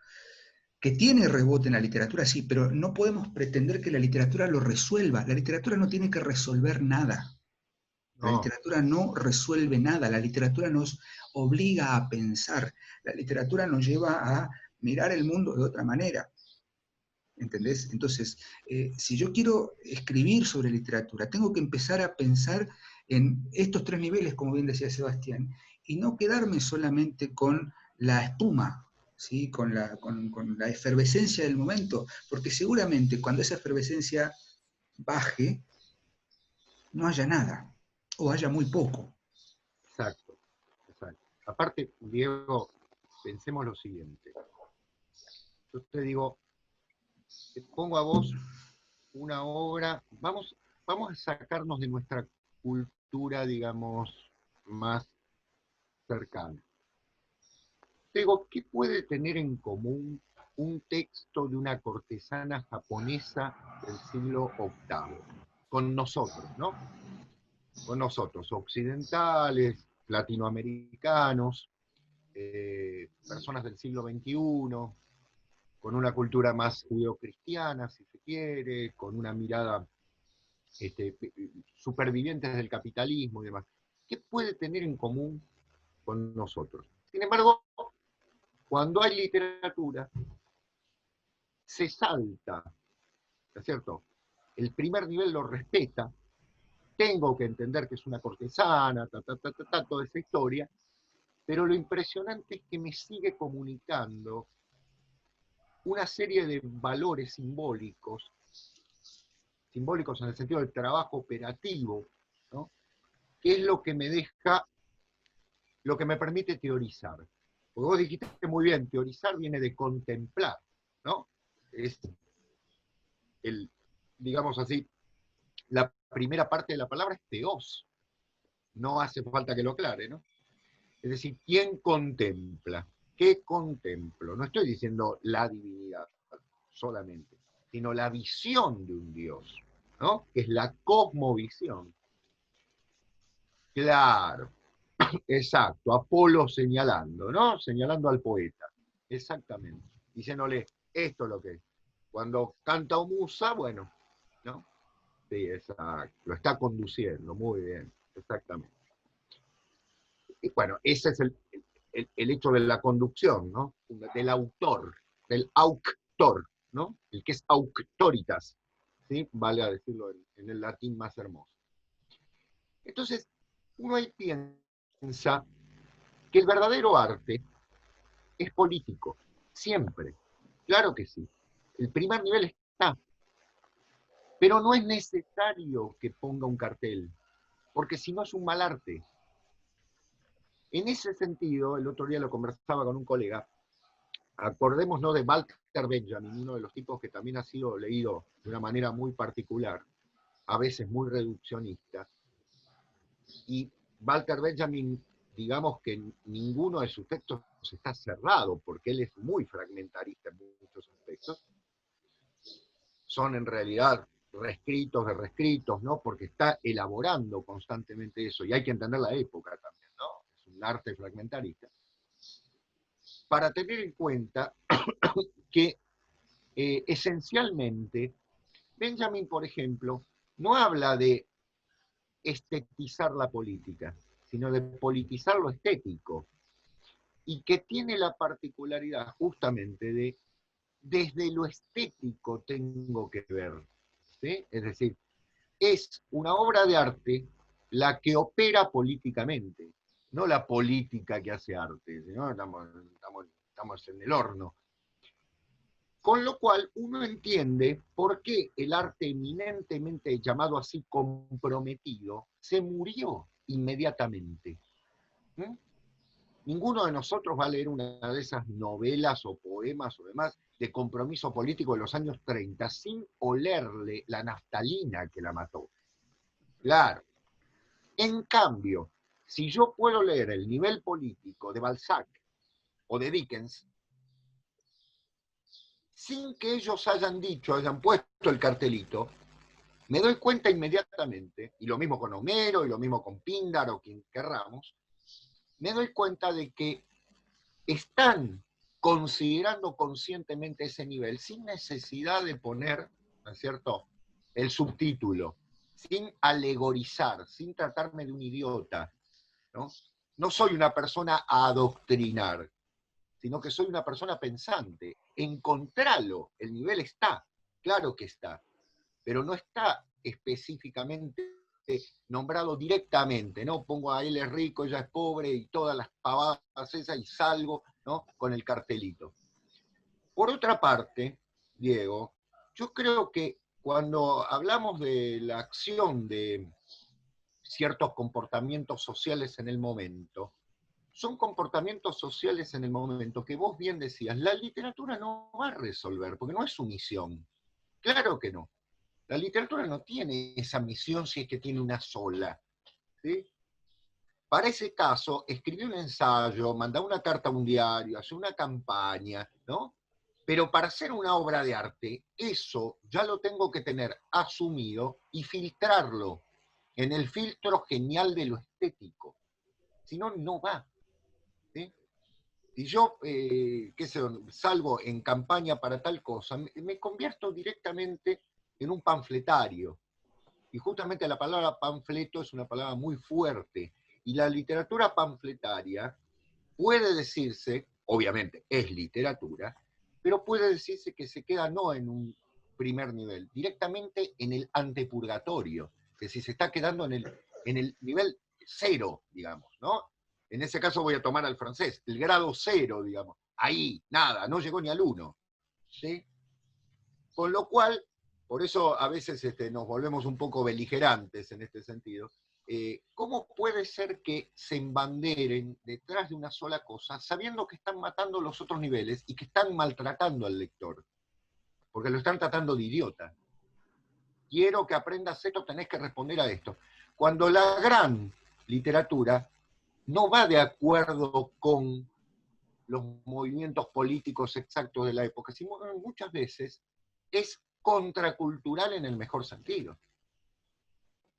que tiene rebote en la literatura, sí, pero no podemos pretender que la literatura lo resuelva. La literatura no tiene que resolver nada. La No, literatura no resuelve nada, la literatura nos obliga a pensar, la literatura nos lleva a mirar el mundo de otra manera. ¿Entendés? Entonces, si yo quiero escribir sobre literatura, tengo que empezar a pensar en estos tres niveles, como bien decía Sebastián, y no quedarme solamente con la espuma, ¿sí? Con la efervescencia del momento, porque seguramente cuando esa efervescencia baje, no haya nada, o haya muy poco. exacto, exacto. Aparte, Diego, pensemos lo siguiente. Yo te digo, te pongo a vos una obra, vamos a sacarnos de nuestra cultura, digamos, más cercana. Te digo, ¿qué puede tener en común un texto de una cortesana japonesa del siglo VIII con nosotros, ¿no? Con nosotros, occidentales, latinoamericanos, personas del siglo XXI, con una cultura más judeocristiana, si se quiere, con una mirada supervivientes del capitalismo y demás. ¿Qué puede tener en común con nosotros? Sin embargo, cuando hay literatura, se salta, ¿no es cierto? El primer nivel lo respeta, tengo que entender que es una cortesana, toda esa historia, pero lo impresionante es que me sigue comunicando una serie de valores simbólicos, simbólicos en el sentido del trabajo operativo, ¿no? Que es lo que me deja, lo que me permite teorizar. Porque vos dijiste muy bien, teorizar viene de contemplar, ¿no? Es el, digamos así, la primera parte de la palabra es teos. No hace falta que lo aclare, ¿no? Es decir, ¿quién contempla? ¿Qué contemplo? No estoy diciendo la divinidad solamente, sino la visión de un Dios, ¿no? Que es la cosmovisión. Claro, exacto, Apolo señalando, ¿no? Señalando al poeta, exactamente, diciéndole, esto es lo que es. Cuando canta o musa, bueno, ¿no? Sí, exacto, lo está conduciendo, muy bien, exactamente. Y bueno, ese es el hecho de la conducción, ¿no? Del autor, del auctor, ¿no? El que es auctoritas, ¿sí? Vale a decirlo en el latín más hermoso. Entonces, uno ahí piensa que el verdadero arte es político, siempre. Claro que sí. El primer nivel está, pero no es necesario que ponga un cartel, porque si no es un mal arte. En ese sentido, el otro día lo conversaba con un colega, acordémonos de Walter Benjamin, uno de los tipos que también ha sido leído de una manera muy particular, a veces muy reduccionista, y Walter Benjamin, digamos que ninguno de sus textos está cerrado, porque él es muy fragmentarista en muchos aspectos, son en realidad reescritos de reescritos, ¿no? Porque está elaborando constantemente eso, y hay que entender la época también, ¿no? Es un arte fragmentarista. Para tener en cuenta que esencialmente Benjamin, por ejemplo, no habla de estetizar la política, sino de politizar lo estético, y que tiene la particularidad justamente de desde lo estético tengo que ver, ¿sí? Es decir, es una obra de arte la que opera políticamente, no la política que hace arte, ¿no? Estamos estamos en el horno. Con lo cual uno entiende por qué el arte eminentemente llamado así comprometido se murió inmediatamente. ¿Mm? Ninguno de nosotros va a leer una de esas novelas o poemas o demás de compromiso político de los años 30 sin olerle la naftalina que la mató. Claro. En cambio, si yo puedo leer el nivel político de Balzac o de Dickens, sin que ellos hayan dicho, hayan puesto el cartelito, me doy cuenta inmediatamente, y lo mismo con Homero, y lo mismo con Píndar o quien querramos, me doy cuenta de que están considerando conscientemente ese nivel sin necesidad de poner, ¿no es cierto?, el subtítulo, sin alegorizar, sin tratarme de un idiota, ¿no? No soy una persona a adoctrinar, sino que soy una persona pensante. Encontralo, el nivel está, claro que está, pero no está específicamente nombrado directamente, ¿no? Pongo a él es rico, ella es pobre y todas las pavadas esas y salgo, ¿no?, con el cartelito. Por otra parte, Diego, yo creo que cuando hablamos de la acción de ciertos comportamientos sociales en el momento, son comportamientos sociales en el momento que vos bien decías, la literatura no va a resolver, porque no es su misión. Claro que no. La literatura no tiene esa misión si es que tiene una sola, ¿sí? Para ese caso, escribir un ensayo, mandar una carta a un diario, hacer una campaña, ¿no? Pero para hacer una obra de arte, eso ya lo tengo que tener asumido y filtrarlo en el filtro genial de lo estético. Si no, no va. ¿Sí? Si yo qué sé, salgo en campaña para tal cosa, me convierto directamente en un panfletario. Y justamente la palabra panfleto es una palabra muy fuerte. Y la literatura panfletaria puede decirse, obviamente es literatura, pero puede decirse que se queda no en un primer nivel, directamente en el antepurgatorio, que si se está quedando en el nivel cero, digamos, ¿no? En ese caso voy a tomar al francés, el grado cero, digamos. Ahí, nada, no llegó ni al 1. ¿Sí? Con lo cual, por eso a veces nos volvemos un poco beligerantes en este sentido. ¿Cómo puede ser que se embanderen detrás de una sola cosa, sabiendo que están matando los otros niveles y que están maltratando al lector? Porque lo están tratando de idiota. Quiero que aprendas esto, tenés que responder a esto. Cuando la gran literatura no va de acuerdo con los movimientos políticos exactos de la época, sino muchas veces es contracultural en el mejor sentido.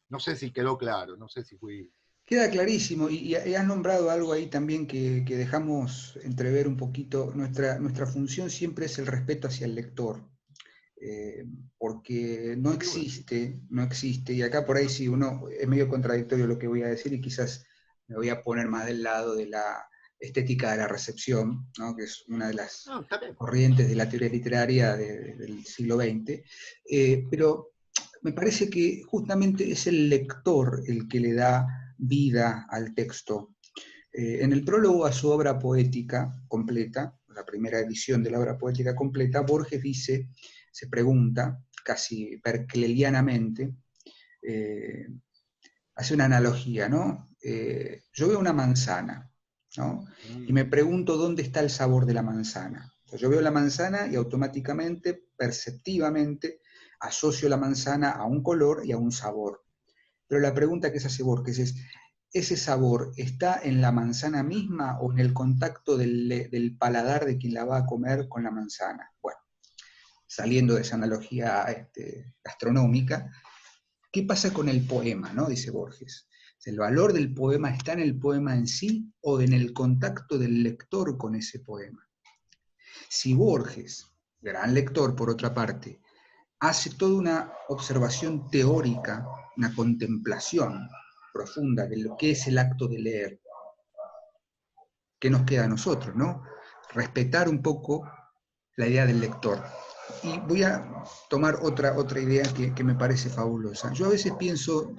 No sé si quedó claro, no sé si fui... Queda clarísimo, y has nombrado algo ahí también que dejamos entrever un poquito. Nuestra función siempre es el respeto hacia el lector, porque no existe, y acá por ahí sí uno es medio contradictorio lo que voy a decir, y quizás me voy a poner más del lado de la estética de la recepción, ¿no?, que es una de las corrientes de la teoría literaria del siglo XX, pero me parece que justamente es el lector el que le da vida al texto. En el prólogo a su obra poética completa, la primera edición de la obra poética completa, Borges se pregunta, casi berkeleyanamente, hace una analogía, ¿no? Yo veo una manzana, ¿no?, y me pregunto dónde está el sabor de la manzana. O sea, yo veo la manzana y automáticamente, perceptivamente, asocio la manzana a un color y a un sabor. Pero la pregunta que se hace Borges es, ¿ese sabor está en la manzana misma o en el contacto del paladar de quien la va a comer con la manzana? Bueno, saliendo de esa analogía gastronómica, ¿qué pasa con el poema, ¿no?, dice Borges? ¿El valor del poema está en el poema en sí o en el contacto del lector con ese poema? Si Borges, gran lector por otra parte, hace toda una observación teórica, una contemplación profunda de lo que es el acto de leer, ¿qué nos queda a nosotros, no? Respetar un poco la idea del lector. Y voy a tomar otra idea que me parece fabulosa. Yo a veces pienso,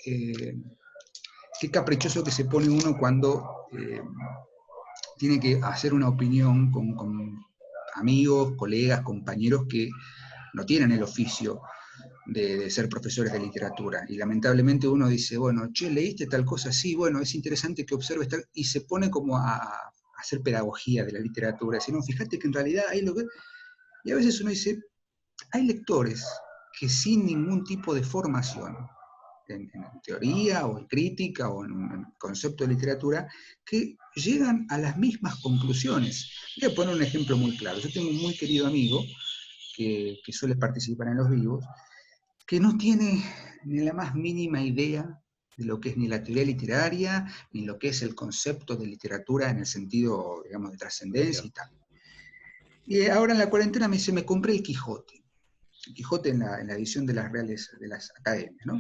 qué caprichoso que se pone uno cuando tiene que hacer una opinión con amigos, colegas, compañeros que no tienen el oficio de ser profesores de literatura. Y lamentablemente uno dice, bueno, che, ¿leíste tal cosa? Sí, bueno, es interesante que observes tal... Y se pone como a hacer pedagogía de la literatura. Si no, fíjate que en realidad hay lo que... Y a veces uno dice, hay lectores que sin ningún tipo de formación, en teoría o en crítica o en un concepto de literatura, que llegan a las mismas conclusiones. Voy a poner un ejemplo muy claro. Yo tengo un muy querido amigo que suele participar en los vivos, que no tiene ni la más mínima idea de lo que es ni la teoría literaria, ni lo que es el concepto de literatura en el sentido, digamos, de trascendencia y tal. Y ahora en la cuarentena me dice, me compré el Quijote en la edición de las Reales, de las Academias, ¿no?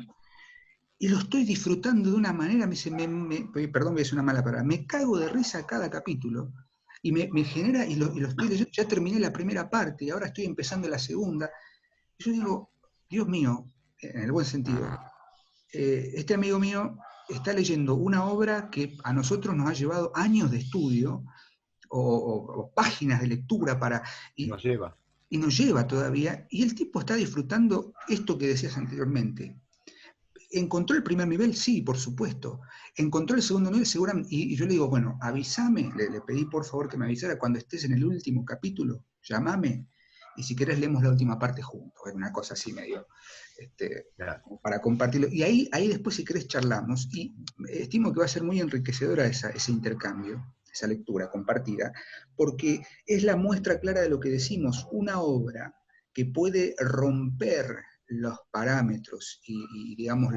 Y lo estoy disfrutando de una manera, me dice, perdón, voy a decir una mala palabra, me cago de risa cada capítulo, y me genera, y lo estoy leyendo, ya terminé la primera parte, y ahora estoy empezando la segunda. Y yo digo, Dios mío, en el buen sentido, este amigo mío está leyendo una obra que a nosotros nos ha llevado años de estudio, o páginas de lectura para... Y, Nos lleva. y nos lleva todavía, y el tipo está disfrutando esto que decías anteriormente. ¿Encontró el primer nivel? Sí, por supuesto. ¿Encontró el segundo nivel? Seguramente. Y yo le digo, bueno, avísame, le pedí por favor que me avisara cuando estés en el último capítulo, llámame, y si querés leemos la última parte juntos, es una cosa así medio, como para compartirlo. Y ahí después si querés charlamos, y estimo que va a ser muy enriquecedora ese intercambio, esa lectura compartida, porque es la muestra clara de lo que decimos, una obra que puede romper los parámetros y digamos,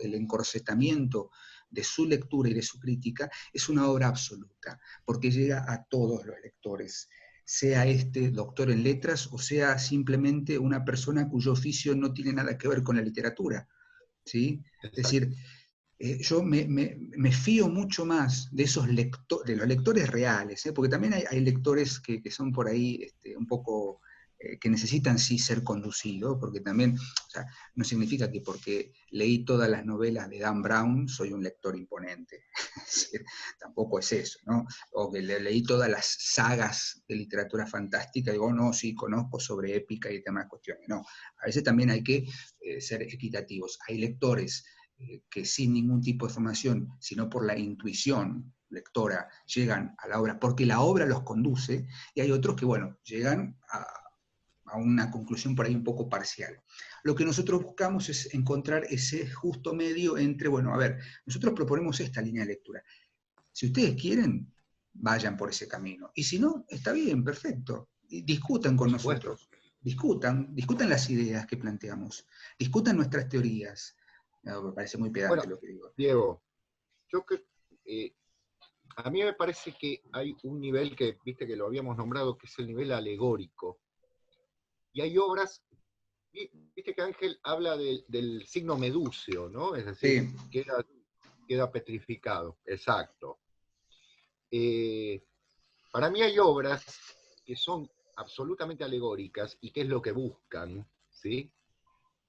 el encorsetamiento de su lectura y de su crítica, es una obra absoluta, porque llega a todos los lectores, sea este doctor en letras o sea simplemente una persona cuyo oficio no tiene nada que ver con la literatura, ¿sí? Es decir, yo me fío mucho más de esos lectores, de los lectores reales, porque también hay lectores que son por ahí un poco que necesitan sí ser conducidos, porque también, o sea, no significa que porque leí todas las novelas de Dan Brown soy un lector imponente. Es decir, tampoco es eso, ¿no? O que leí todas las sagas de literatura fantástica y digo, no, sí, conozco sobre épica y demás cuestiones. No, a veces también hay que ser equitativos. Hay lectores que sin ningún tipo de formación, sino por la intuición lectora, llegan a la obra porque la obra los conduce, y hay otros que, bueno, llegan a una conclusión por ahí un poco parcial. Lo que nosotros buscamos es encontrar ese justo medio entre, bueno, a ver, nosotros proponemos esta línea de lectura. Si ustedes quieren, vayan por ese camino. Y si no, está bien, perfecto. Discutan con nosotros. Discutan las ideas que planteamos. Discutan nuestras teorías. No, me parece muy pedante Bueno, lo que digo. Diego, yo que a mí me parece que hay un nivel que, viste que lo habíamos nombrado, que es el nivel alegórico. Y hay obras, viste que Ángel habla del signo medusio, ¿no? Es decir, Sí. queda petrificado. Exacto. Para mí hay obras que son absolutamente alegóricas y que es lo que buscan, ¿sí?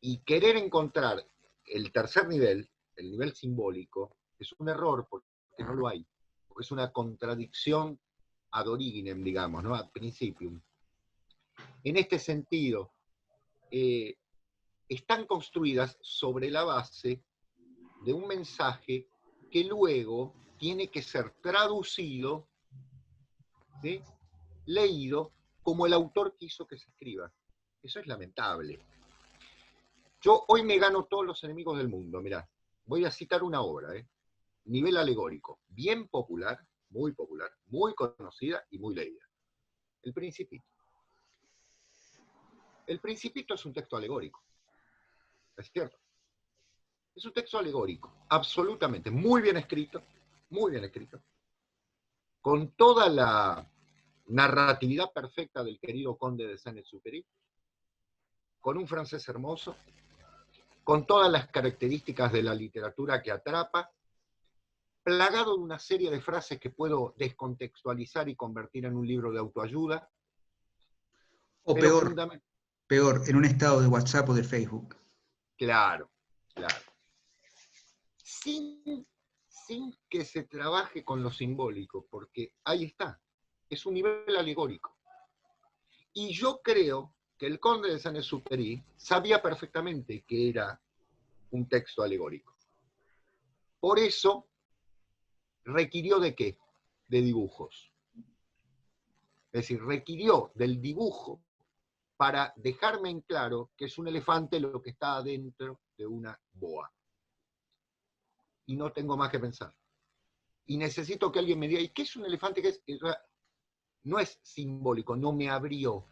Y querer encontrar el tercer nivel, el nivel simbólico, es un error porque no lo hay, porque es una contradicción ad originem, digamos, ¿no? Ad principium. En este sentido, están construidas sobre la base de un mensaje que luego tiene que ser traducido, ¿sí? Leído como el autor quiso que se escriba. Eso es lamentable. Yo hoy me gano todos los enemigos del mundo, mirá. Voy a citar una obra, nivel alegórico, bien popular, muy conocida y muy leída. El Principito. El Principito es un texto alegórico, es cierto. Es un texto alegórico, absolutamente, muy bien escrito, con toda la narratividad perfecta del querido conde de Saint-Exupéry, con un francés hermoso, con todas las características de la literatura que atrapa, plagado de una serie de frases que puedo descontextualizar y convertir en un libro de autoayuda. O Pero peor, en un estado de WhatsApp o de Facebook. Claro, claro. Sin sin que se trabaje con lo simbólico, porque ahí está, es un nivel alegórico. Y yo creo que el conde de Saint-Exupéry sabía perfectamente que era un texto alegórico. Por eso requirió ¿de qué? De dibujos. Es decir, requirió del dibujo para dejarme en claro que es un elefante lo que está adentro de una boa. Y no tengo más que pensar. Y necesito que alguien me diga, ¿y qué es un elefante? ¿Qué es? No es simbólico, no me abrió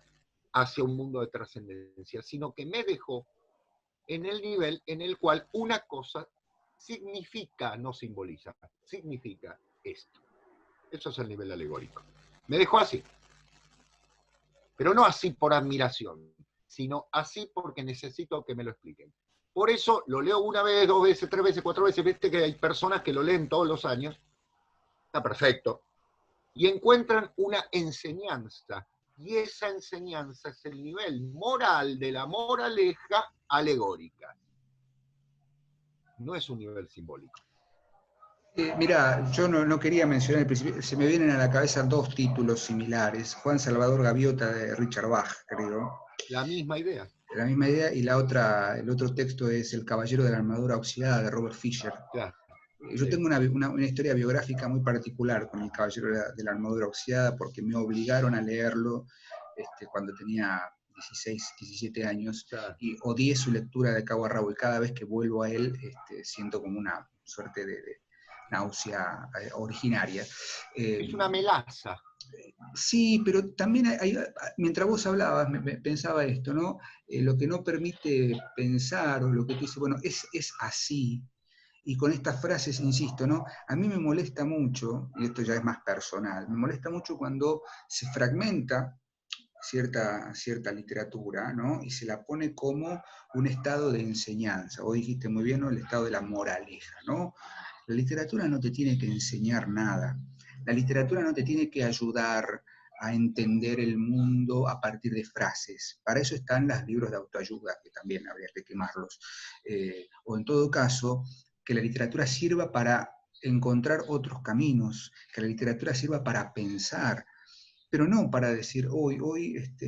hacia un mundo de trascendencia, sino que me dejó en el nivel en el cual una cosa significa, no simboliza, significa esto. Eso es el nivel alegórico. Me dejó así. Pero no así por admiración, sino así porque necesito que me lo expliquen. Por eso lo leo una vez, 2 veces, 3 veces, 4 veces. Viste que hay personas que lo leen todos los años. Está perfecto. Y encuentran una enseñanza. Y esa enseñanza es el nivel moral de la moraleja alegórica. No es un nivel simbólico. Mira, yo no quería mencionar al principio, se me vienen a la cabeza 2 títulos similares. Juan Salvador Gaviota de Richard Bach, creo. La misma idea. La misma idea, y el otro texto es El Caballero de la Armadura Oxidada de Robert Fisher. Claro. Yo tengo una historia biográfica muy particular con El Caballero de la Armadura Oxidada porque me obligaron a leerlo cuando tenía 16, 17 años, claro. Y odié su lectura de cabo a rabo, y cada vez que vuelvo a él siento como una suerte de náusea originaria. Es una melaza. Sí, pero también mientras vos hablabas, pensaba esto, ¿no? Lo que no permite pensar, o lo que tú dices, bueno, es así. Y con estas frases, insisto, ¿no? A mí me molesta mucho, y esto ya es más personal, me molesta mucho cuando se fragmenta cierta literatura, ¿no? Y se la pone como un estado de enseñanza. Vos dijiste muy bien, ¿no? El estado de la moraleja, ¿no? La literatura no te tiene que enseñar nada. La literatura no te tiene que ayudar a entender el mundo a partir de frases. Para eso están los libros de autoayuda, que también habría que quemarlos. O en todo caso, que la literatura sirva para encontrar otros caminos, que la literatura sirva para pensar, pero no para decir, hoy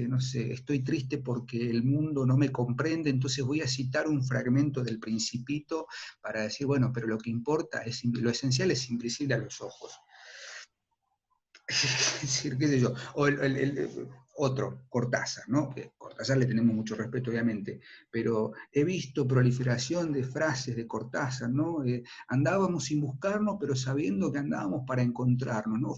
no sé, estoy triste porque el mundo no me comprende, entonces voy a citar un fragmento del Principito para decir, bueno, pero lo que importa, lo esencial es invisible a los ojos. Es decir, qué sé yo, o otro, Cortázar, ¿no? Que Cortázar le tenemos mucho respeto, obviamente, pero he visto proliferación de frases de Cortázar, ¿no? Andábamos sin buscarnos, pero sabiendo que andábamos para encontrarnos, ¿no?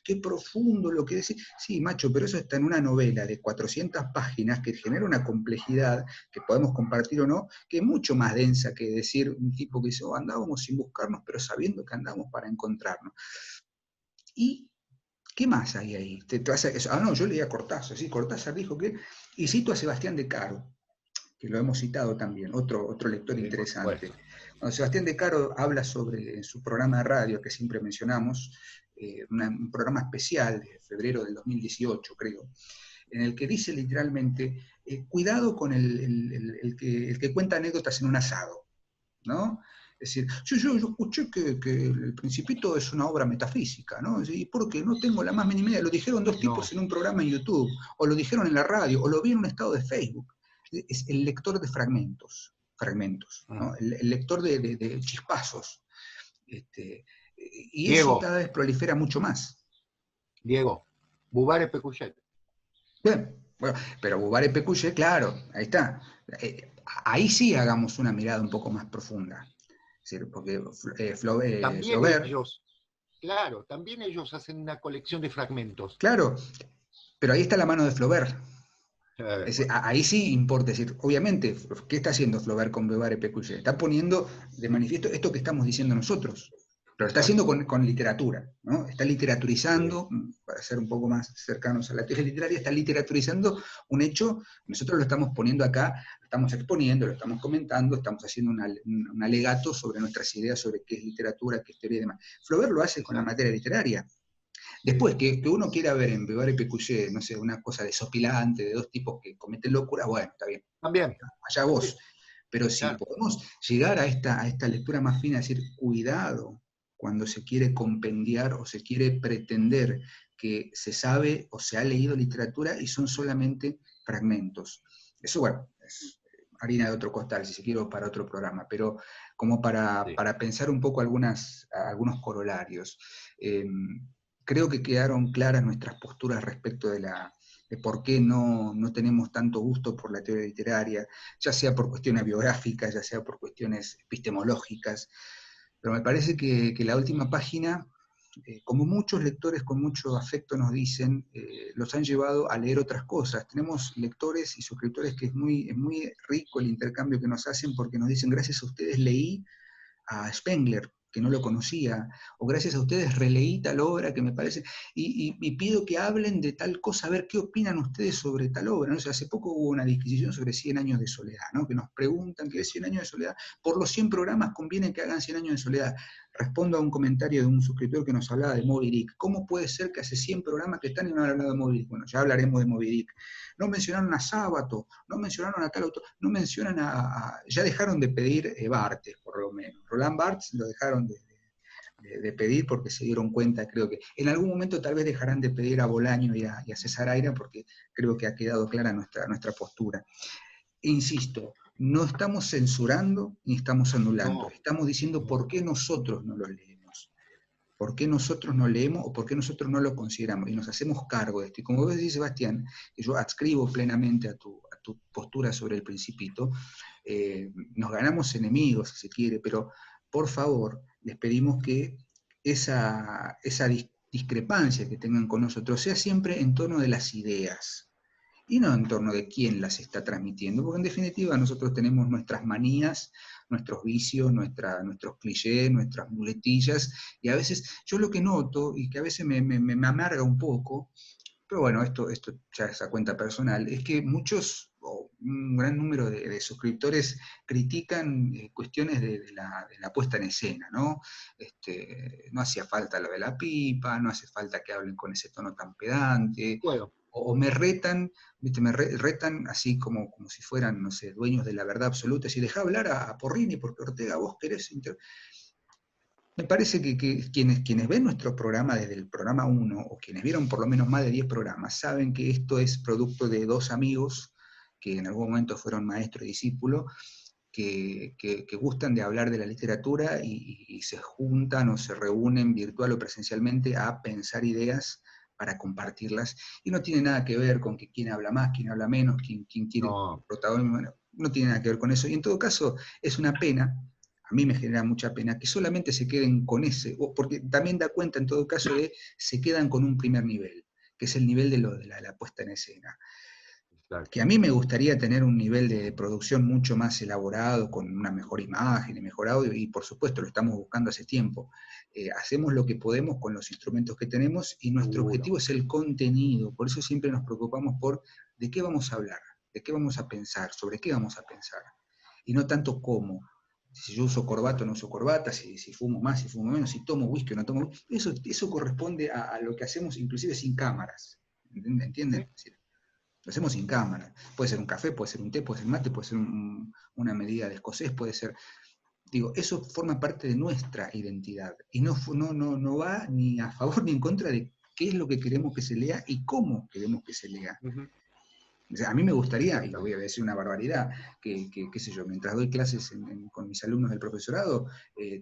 Qué profundo lo que decís. Sí, macho, pero eso está en una novela de 400 páginas que genera una complejidad que podemos compartir o no, que es mucho más densa que decir un tipo que dice, andábamos sin buscarnos, pero sabiendo que andábamos para encontrarnos. ¿Y qué más hay ahí? No, yo leía Cortázar, sí, Cortázar dijo que, y cito a Sebastián de Caro, que lo hemos citado también, otro lector interesante. Bueno, Sebastián de Caro habla sobre su programa de radio, que siempre mencionamos, un programa especial de febrero del 2018, creo, en el que dice literalmente, cuidado con el que cuenta anécdotas en un asado, ¿no? Es decir, yo escuché que El Principito es una obra metafísica, ¿no? ¿Y por qué? No tengo la más mínima idea. Lo dijeron 2 tipos en un programa en YouTube, o lo dijeron en la radio, o lo vi en un estado de Facebook. Es el lector de fragmentos, ¿no? El lector de chispazos. Y Diego, eso cada vez prolifera mucho más. Diego, Bouvard Pécuchet. Bien, bueno, pero Bouvard Pécuchet, claro, ahí está. Ahí sí hagamos una mirada un poco más profunda. Porque Flaubert, ellos, claro, también ellos hacen una colección de fragmentos. Claro, pero ahí está la mano de Flaubert. Ahí sí importa, es decir, obviamente, ¿qué está haciendo Flaubert con Bouvard y Pécuchet? Está poniendo de manifiesto esto que estamos diciendo nosotros, pero lo está haciendo con literatura, ¿no? Está literaturizando, para ser un poco más cercanos a la teoría literaria, está literaturizando un hecho, nosotros lo estamos poniendo acá, lo estamos exponiendo, lo estamos comentando, estamos haciendo un alegato sobre nuestras ideas sobre qué es literatura, qué es teoría y demás. Flaubert lo hace con la materia literaria. Después, que uno quiera ver en Bouvard y Pécuchet, no sé, una cosa desopilante de 2 tipos que cometen locura, bueno, está bien. También. Allá vos. Pero si podemos llegar a esta lectura más fina, decir, cuidado, cuando se quiere compendiar o se quiere pretender que se sabe o se ha leído literatura y son solamente fragmentos. Eso, bueno, es harina de otro costal, si se quiere, para otro programa, pero como Sí. para pensar un poco algunos corolarios. Creo que quedaron claras nuestras posturas respecto de por qué no tenemos tanto gusto por la teoría literaria, ya sea por cuestiones biográficas, ya sea por cuestiones epistemológicas, pero me parece que la última página, como muchos lectores con mucho afecto nos dicen, los han llevado a leer otras cosas. Tenemos lectores y suscriptores que es muy rico el intercambio que nos hacen porque nos dicen, gracias a ustedes leí a Spengler, que no lo conocía, o gracias a ustedes releí tal obra que me parece, y pido que hablen de tal cosa, a ver qué opinan ustedes sobre tal obra. ¿No? O sea, hace poco hubo una disquisición sobre 100 años de soledad, ¿no? Que nos preguntan qué es 100 años de soledad. Por los 100 programas conviene que hagan 100 años de soledad. Respondo a un comentario de un suscriptor que nos hablaba de Moby Dick. ¿Cómo puede ser que hace 100 programas que están y no han hablado de Moby Dick? Bueno, ya hablaremos de Moby Dick. No mencionaron a Sábato, no mencionaron a tal autor, no mencionan ya dejaron de pedir Barthes, por lo menos. Roland Barthes lo dejaron de pedir porque se dieron cuenta, creo que en algún momento tal vez dejarán de pedir a Bolaño y a César Aira porque creo que ha quedado clara nuestra postura. E insisto, no estamos censurando ni estamos anulando, No, estamos diciendo por qué nosotros no lo leemos. ¿Por qué nosotros no leemos o por qué nosotros no lo consideramos? Y nos hacemos cargo de esto. Y como vos decís, Sebastián, que yo adscribo plenamente a tu postura sobre el Principito, nos ganamos enemigos, si se quiere, pero por favor, les pedimos que esa discrepancia que tengan con nosotros sea siempre en torno de las ideas y no en torno de quién las está transmitiendo, porque en definitiva nosotros tenemos nuestras manías, nuestros vicios, nuestros clichés, nuestras muletillas, y a veces yo lo que noto, y que a veces me amarga un poco, pero bueno, esto ya es a cuenta personal, es que muchos, o un gran número de suscriptores critican cuestiones de la puesta en escena, ¿no? No hacía falta lo de la pipa, no hace falta que hablen con ese tono tan pedante, bueno, o me retan, ¿viste? Retan así como si fueran, no sé, dueños de la verdad absoluta, si dejá hablar a Porrini porque Ortega vos querés... Me parece que quienes ven nuestro programa desde el programa 1, o quienes vieron por lo menos más de 10 programas, saben que esto es producto de dos amigos que en algún momento fueron maestro y discípulo, que gustan de hablar de la literatura y se juntan o se reúnen virtual o presencialmente a pensar ideas para compartirlas. Y no tiene nada que ver con que quién habla más, quién habla menos, quién quiere no, protagonismo. No tiene nada que ver con eso. Y en todo caso, es una pena, a mí me genera mucha pena, que solamente se queden con ese, porque también da cuenta en todo caso de se quedan con un primer nivel, que es el nivel de la puesta en escena. Que a exacto. mí me gustaría tener un nivel de producción mucho más elaborado, con una mejor imagen y mejor audio, y por supuesto lo estamos buscando hace tiempo. Hacemos lo que podemos con los instrumentos que tenemos y nuestro Seguro. objetivo es el contenido, por eso siempre nos preocupamos por de qué vamos a hablar, de qué vamos a pensar, sobre qué vamos a pensar, y no tanto cómo. Si yo uso corbata o no uso corbata, si fumo más, si fumo menos, si tomo whisky o no tomo whisky, eso corresponde a lo que hacemos inclusive sin cámaras, ¿Sí? ¿entienden? Lo hacemos sin cámara. Puede ser un café, puede ser un té, puede ser mate, puede ser una medida de escocés, puede ser... Digo, eso forma parte de nuestra identidad y no va ni a favor ni en contra de qué es lo que queremos que se lea y cómo queremos que se lea. Ujú. O sea, a mí me gustaría, y voy a Exactamente. decir una barbaridad, qué sé yo, mientras doy clases con mis alumnos del profesorado,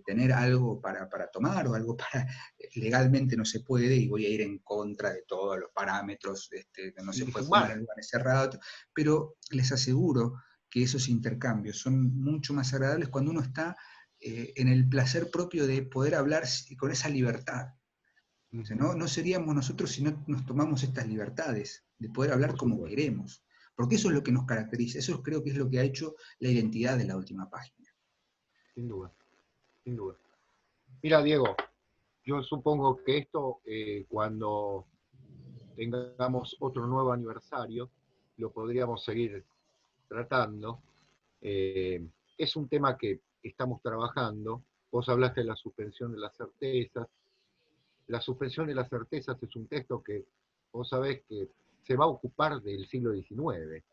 tener algo para tomar o algo para, legalmente no se puede y voy a ir en contra de todos los parámetros, que no se Y puede fumar fumar. en lugares cerrados, pero les aseguro que esos intercambios son mucho más agradables cuando uno está en el placer propio de poder hablar con esa libertad. O sea, Ujú. no seríamos nosotros si no nos tomamos estas libertades de poder hablar Por como supuesto. queremos. Porque eso es lo que nos caracteriza, eso creo que es lo que ha hecho la identidad de la última página. Sin duda, sin duda. Mira, Diego, yo supongo que esto, cuando tengamos otro nuevo aniversario, lo podríamos seguir tratando. Eh, es un tema que estamos trabajando. Vos hablaste de la suspensión de las certezas. La suspensión de las certezas es un texto que vos sabés que se va a ocupar del siglo XIX,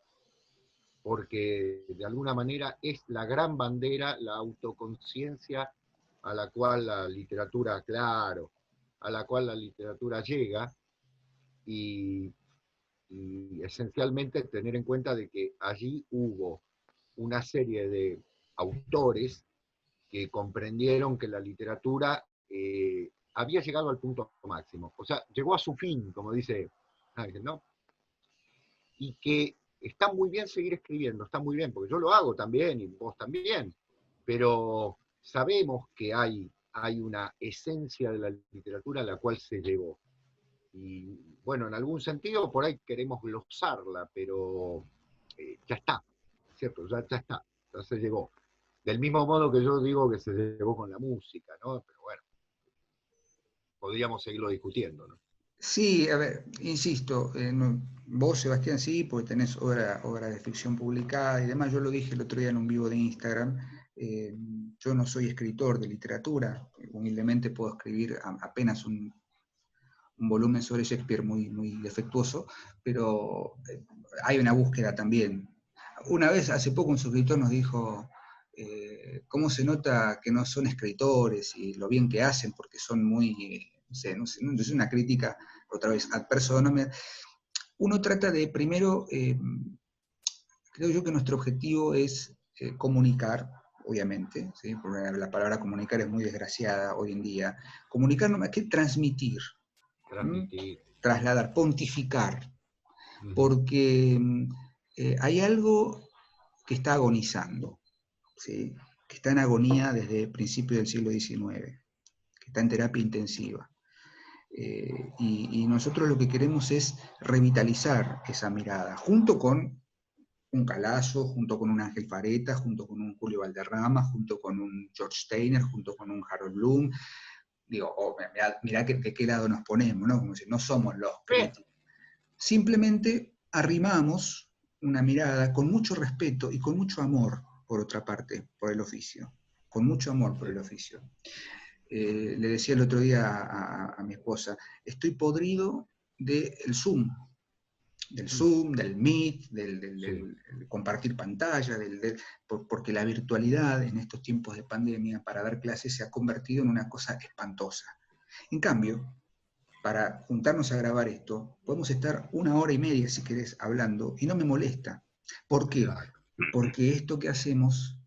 porque de alguna manera es la gran bandera, la autoconciencia a la cual la literatura, claro, a la cual la literatura llega, y, y esencialmente tener en cuenta de que allí hubo una serie de autores que comprendieron que la literatura había llegado al punto máximo, o sea, llegó a su fin, como dice Ángel, ¿no? Y que está muy bien seguir escribiendo, está muy bien, porque yo lo hago también y vos también, pero sabemos que hay una esencia de la literatura a la cual se llegó. Y bueno, en algún sentido por ahí queremos glosarla, pero ya está, ¿cierto? Ya está, ya se llegó. Del mismo modo que yo digo que se llegó con la música, ¿no? Pero bueno, podríamos seguirlo discutiendo, ¿no? Sí, a ver, insisto, vos, Sebastián, sí, porque tenés obra de ficción publicada y demás. Yo lo dije el otro día en un vivo de Instagram. Yo no soy escritor de literatura, humildemente puedo escribir apenas un volumen sobre Shakespeare muy, muy defectuoso, pero hay una búsqueda también. Una vez, hace poco, un suscriptor nos dijo cómo se nota que no son escritores y lo bien que hacen, porque son muy, no es una crítica, otra vez, ad personam. Uno trata de, primero, creo yo que nuestro objetivo es comunicar, obviamente, ¿sí? Porque la palabra comunicar es muy desgraciada hoy en día. Comunicar no más que transmitir. ¿Mm? Transmitir. Trasladar, pontificar, Ujú. porque hay algo que está agonizando, ¿sí? Que está en agonía desde principios del siglo XIX, que está en terapia intensiva. Y nosotros lo que queremos es revitalizar esa mirada, junto con un Calazo, junto con un Ángel Fareta, junto con un Julio Valderrama, junto con un George Steiner, junto con un Harold Bloom. Digo, oh, mirá de qué lado nos ponemos, ¿no? Como si no somos los críticos. Simplemente arrimamos una mirada con mucho respeto y con mucho amor, por otra parte, por el oficio. Con mucho amor por el oficio. Le decía el otro día a mi esposa, estoy podrido del Zoom, del Meet, Sí. del compartir pantalla, porque la virtualidad en estos tiempos de pandemia para dar clases se ha convertido en una cosa espantosa. En cambio, para juntarnos a grabar esto, podemos estar 1 hora y media, si querés, hablando, y no me molesta. ¿Por qué? Claro. Porque esto que hacemos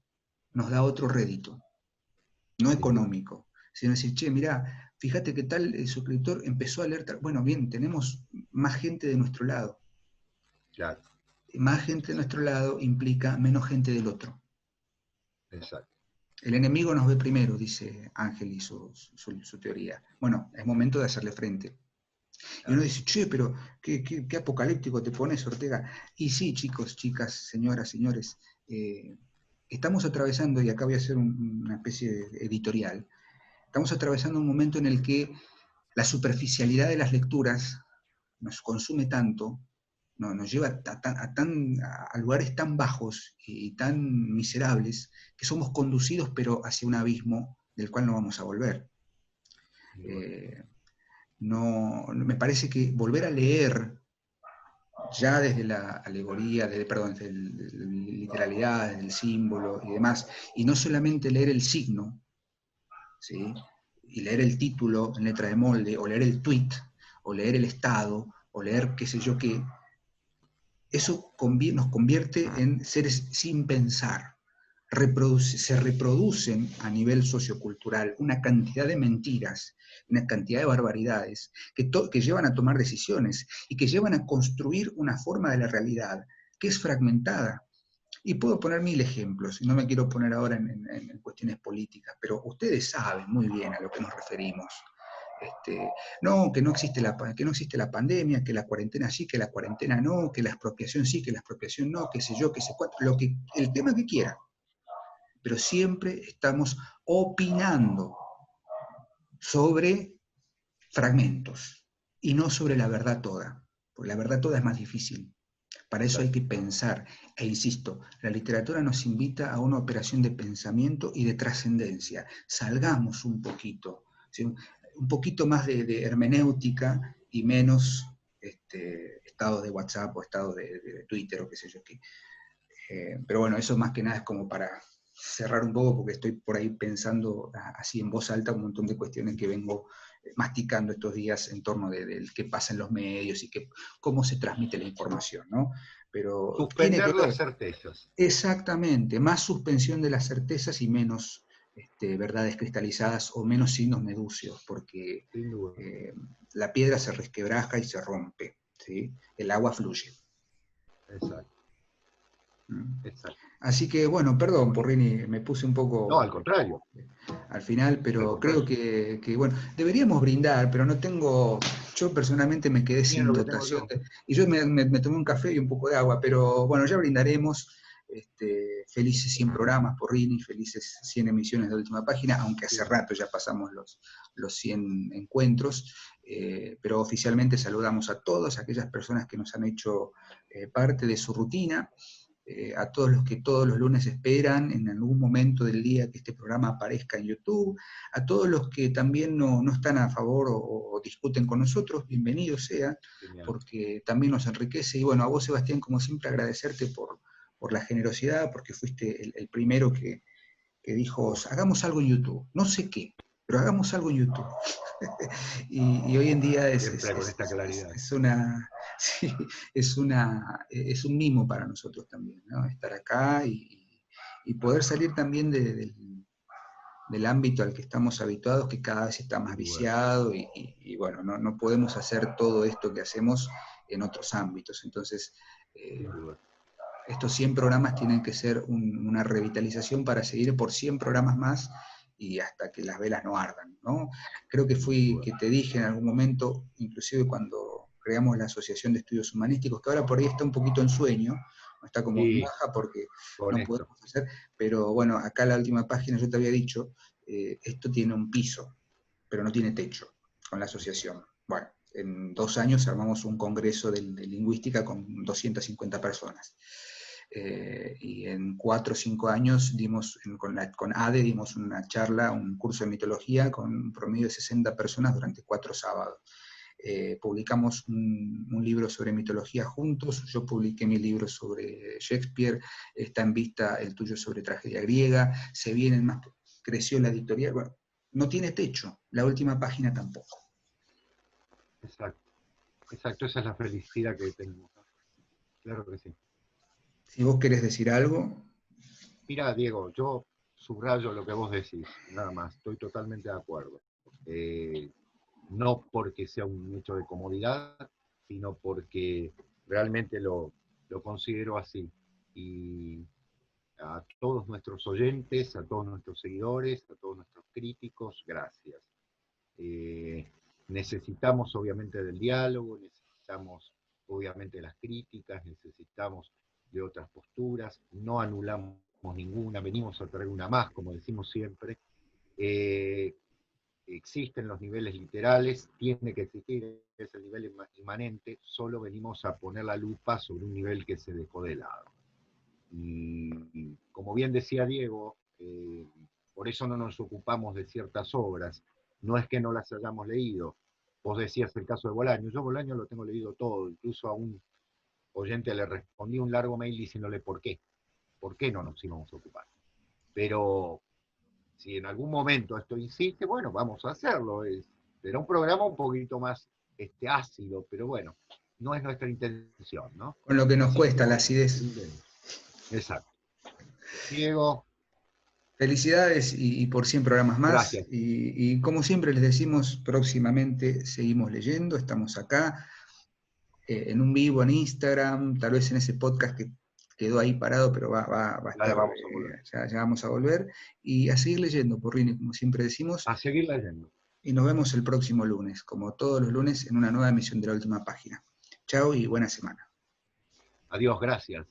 nos da otro rédito, no Sí, económico, sino decir, che, mirá, fíjate que tal suscriptor empezó a leer, bueno, bien, tenemos más gente de nuestro lado. claro. Más gente de nuestro lado implica menos gente del otro. Exacto. El enemigo nos ve primero, dice Ángel y su teoría. Bueno, es momento de hacerle frente. Y uno Claro. dice, che, pero qué apocalíptico te pones, Ortega. Y sí, chicos, chicas, señoras, señores, estamos atravesando, y acá voy a hacer una especie de editorial, estamos atravesando un momento en el que la superficialidad de las lecturas nos consume tanto, nos lleva a lugares tan bajos y tan miserables, que somos conducidos pero hacia un abismo del cual no vamos a volver. Y bueno, Eh, no, me parece que volver a leer ya desde la alegoría, perdón, desde la literalidad, desde el símbolo y demás, y no solamente leer el signo, ¿sí? Y leer el título en letra de molde, o leer el tweet, o leer el estado, o leer qué sé yo qué, eso nos convierte en seres sin pensar. Se reproducen a nivel sociocultural una cantidad de mentiras, una cantidad de barbaridades que llevan a tomar decisiones y que llevan a construir una forma de la realidad que es fragmentada. Y puedo poner 1000 ejemplos, y no me quiero poner ahora en cuestiones políticas, pero ustedes saben muy bien a lo que nos referimos. No, que no existe la pandemia, que la cuarentena sí, que la cuarentena no, que la expropiación sí, que la expropiación no, qué sé yo, qué sé cuánto, el tema que quiera, pero siempre estamos opinando sobre fragmentos y no sobre la verdad toda, porque la verdad toda es más difícil. Para eso hay exacto. que pensar, e insisto, la literatura nos invita a una operación de pensamiento y de trascendencia. Salgamos un poquito, ¿sí? Un poquito más de hermenéutica y menos estados de WhatsApp o estados de Twitter o qué sé yo qué. Pero bueno, eso más que nada es como para cerrar un poco porque estoy por ahí pensando así en voz alta un montón de cuestiones que vengo masticando estos días en torno de qué pasa en los medios y cómo se transmite la información, ¿no? Pero tiene que Suspender las ver, certezas. exactamente, más suspensión de las certezas y menos verdades cristalizadas o menos signos meducios, porque Sin duda. la piedra se resquebraja y se rompe, ¿sí? El agua fluye. Exacto. ¿Mm? Exacto. Así que, bueno, perdón, Porrini, me puse un No, poco al contrario. al final, Al pero creo contrario. bueno, deberíamos brindar, pero no tengo, yo personalmente me quedé Mira sin lo que tengo dotación, yo. y yo me tomé un café y un poco de agua, pero bueno, ya brindaremos. Felices 100 programas, Porrini, felices 100 emisiones de Última Página, aunque hace Sí. rato ya pasamos los 100 encuentros, pero oficialmente saludamos a todas aquellas personas que nos han hecho parte de su rutina, a todos los que todos los lunes esperan en algún momento del día que este programa aparezca en YouTube, a todos los que también no están a favor o discuten con nosotros, bienvenidos sean, Genial. porque también nos enriquece. Y bueno, a vos, Sebastián, como siempre, agradecerte por la generosidad, porque fuiste el primero que dijo, hagamos algo en YouTube, no sé qué, pero hagamos algo en YouTube. Y hoy en día Siempre con esta claridad. es una, sí, es un mimo para nosotros también, ¿no? Estar acá y poder salir también del ámbito al que estamos habituados, que cada vez está más Sin duda. viciado y bueno, no podemos hacer todo esto que hacemos en otros ámbitos. Entonces, Sin duda. estos 100 programas tienen que ser una revitalización para seguir por 100 programas más y hasta que las velas no ardan, ¿no? Creo que que te dije en algún momento, inclusive cuando creamos la Asociación de Estudios Humanísticos, que ahora por ahí está un poquito en sueño, no está como en Sí, baja porque con no esto. podemos hacer, pero bueno, acá la última página yo te había dicho, esto tiene un piso, pero no tiene techo con la asociación. Bueno, en 2 años armamos un congreso de lingüística con 250 personas. Y en 4 o 5 años con ADE dimos una charla, un curso de mitología con un promedio de 60 personas durante 4 sábados. Publicamos un libro sobre mitología juntos, yo publiqué mi libro sobre Shakespeare, está en vista el tuyo sobre tragedia griega, se vienen más, creció la editorial, bueno, no tiene techo, la última página tampoco. Exacto. Exacto, esa es la felicidad que tenemos. Claro que sí. Si vos querés decir algo. Mira, Diego, yo subrayo lo que vos decís, nada más, estoy totalmente de acuerdo. No porque sea un hecho de comodidad, sino porque realmente lo considero así. Y a todos nuestros oyentes, a todos nuestros seguidores, a todos nuestros críticos, gracias. Necesitamos obviamente del diálogo, necesitamos obviamente las críticas, necesitamos de otras posturas, no anulamos ninguna, venimos a traer una más, como decimos siempre. Existen los niveles literales, tiene que existir ese nivel inmanente, solo venimos a poner la lupa sobre un nivel que se dejó de lado. Y como bien decía Diego, por eso no nos ocupamos de ciertas obras, no es que no las hayamos leído. Vos decías el caso de Bolaño, yo Bolaño lo tengo leído todo, incluso a un oyente le respondí un largo mail diciéndole por qué no nos íbamos a ocupar. Pero si en algún momento esto insiste, bueno, vamos a hacerlo. Será un programa un poquito más ácido, pero bueno, no es nuestra intención, ¿no? Con lo que nos Así que cuesta la bueno, acidez. exacto. Diego, Felicidades y por 100 programas más. gracias. Y como siempre les decimos, próximamente seguimos leyendo, estamos acá, en un vivo en Instagram, tal vez en ese podcast que quedó ahí parado, pero va a Ya estar, vamos a volver. ya vamos a volver. Y a seguir leyendo, Porrini, como siempre decimos. A seguir leyendo. Y nos vemos el próximo lunes, como todos los lunes, en una nueva emisión de La Última Página. Chao y buena semana. Adiós, gracias.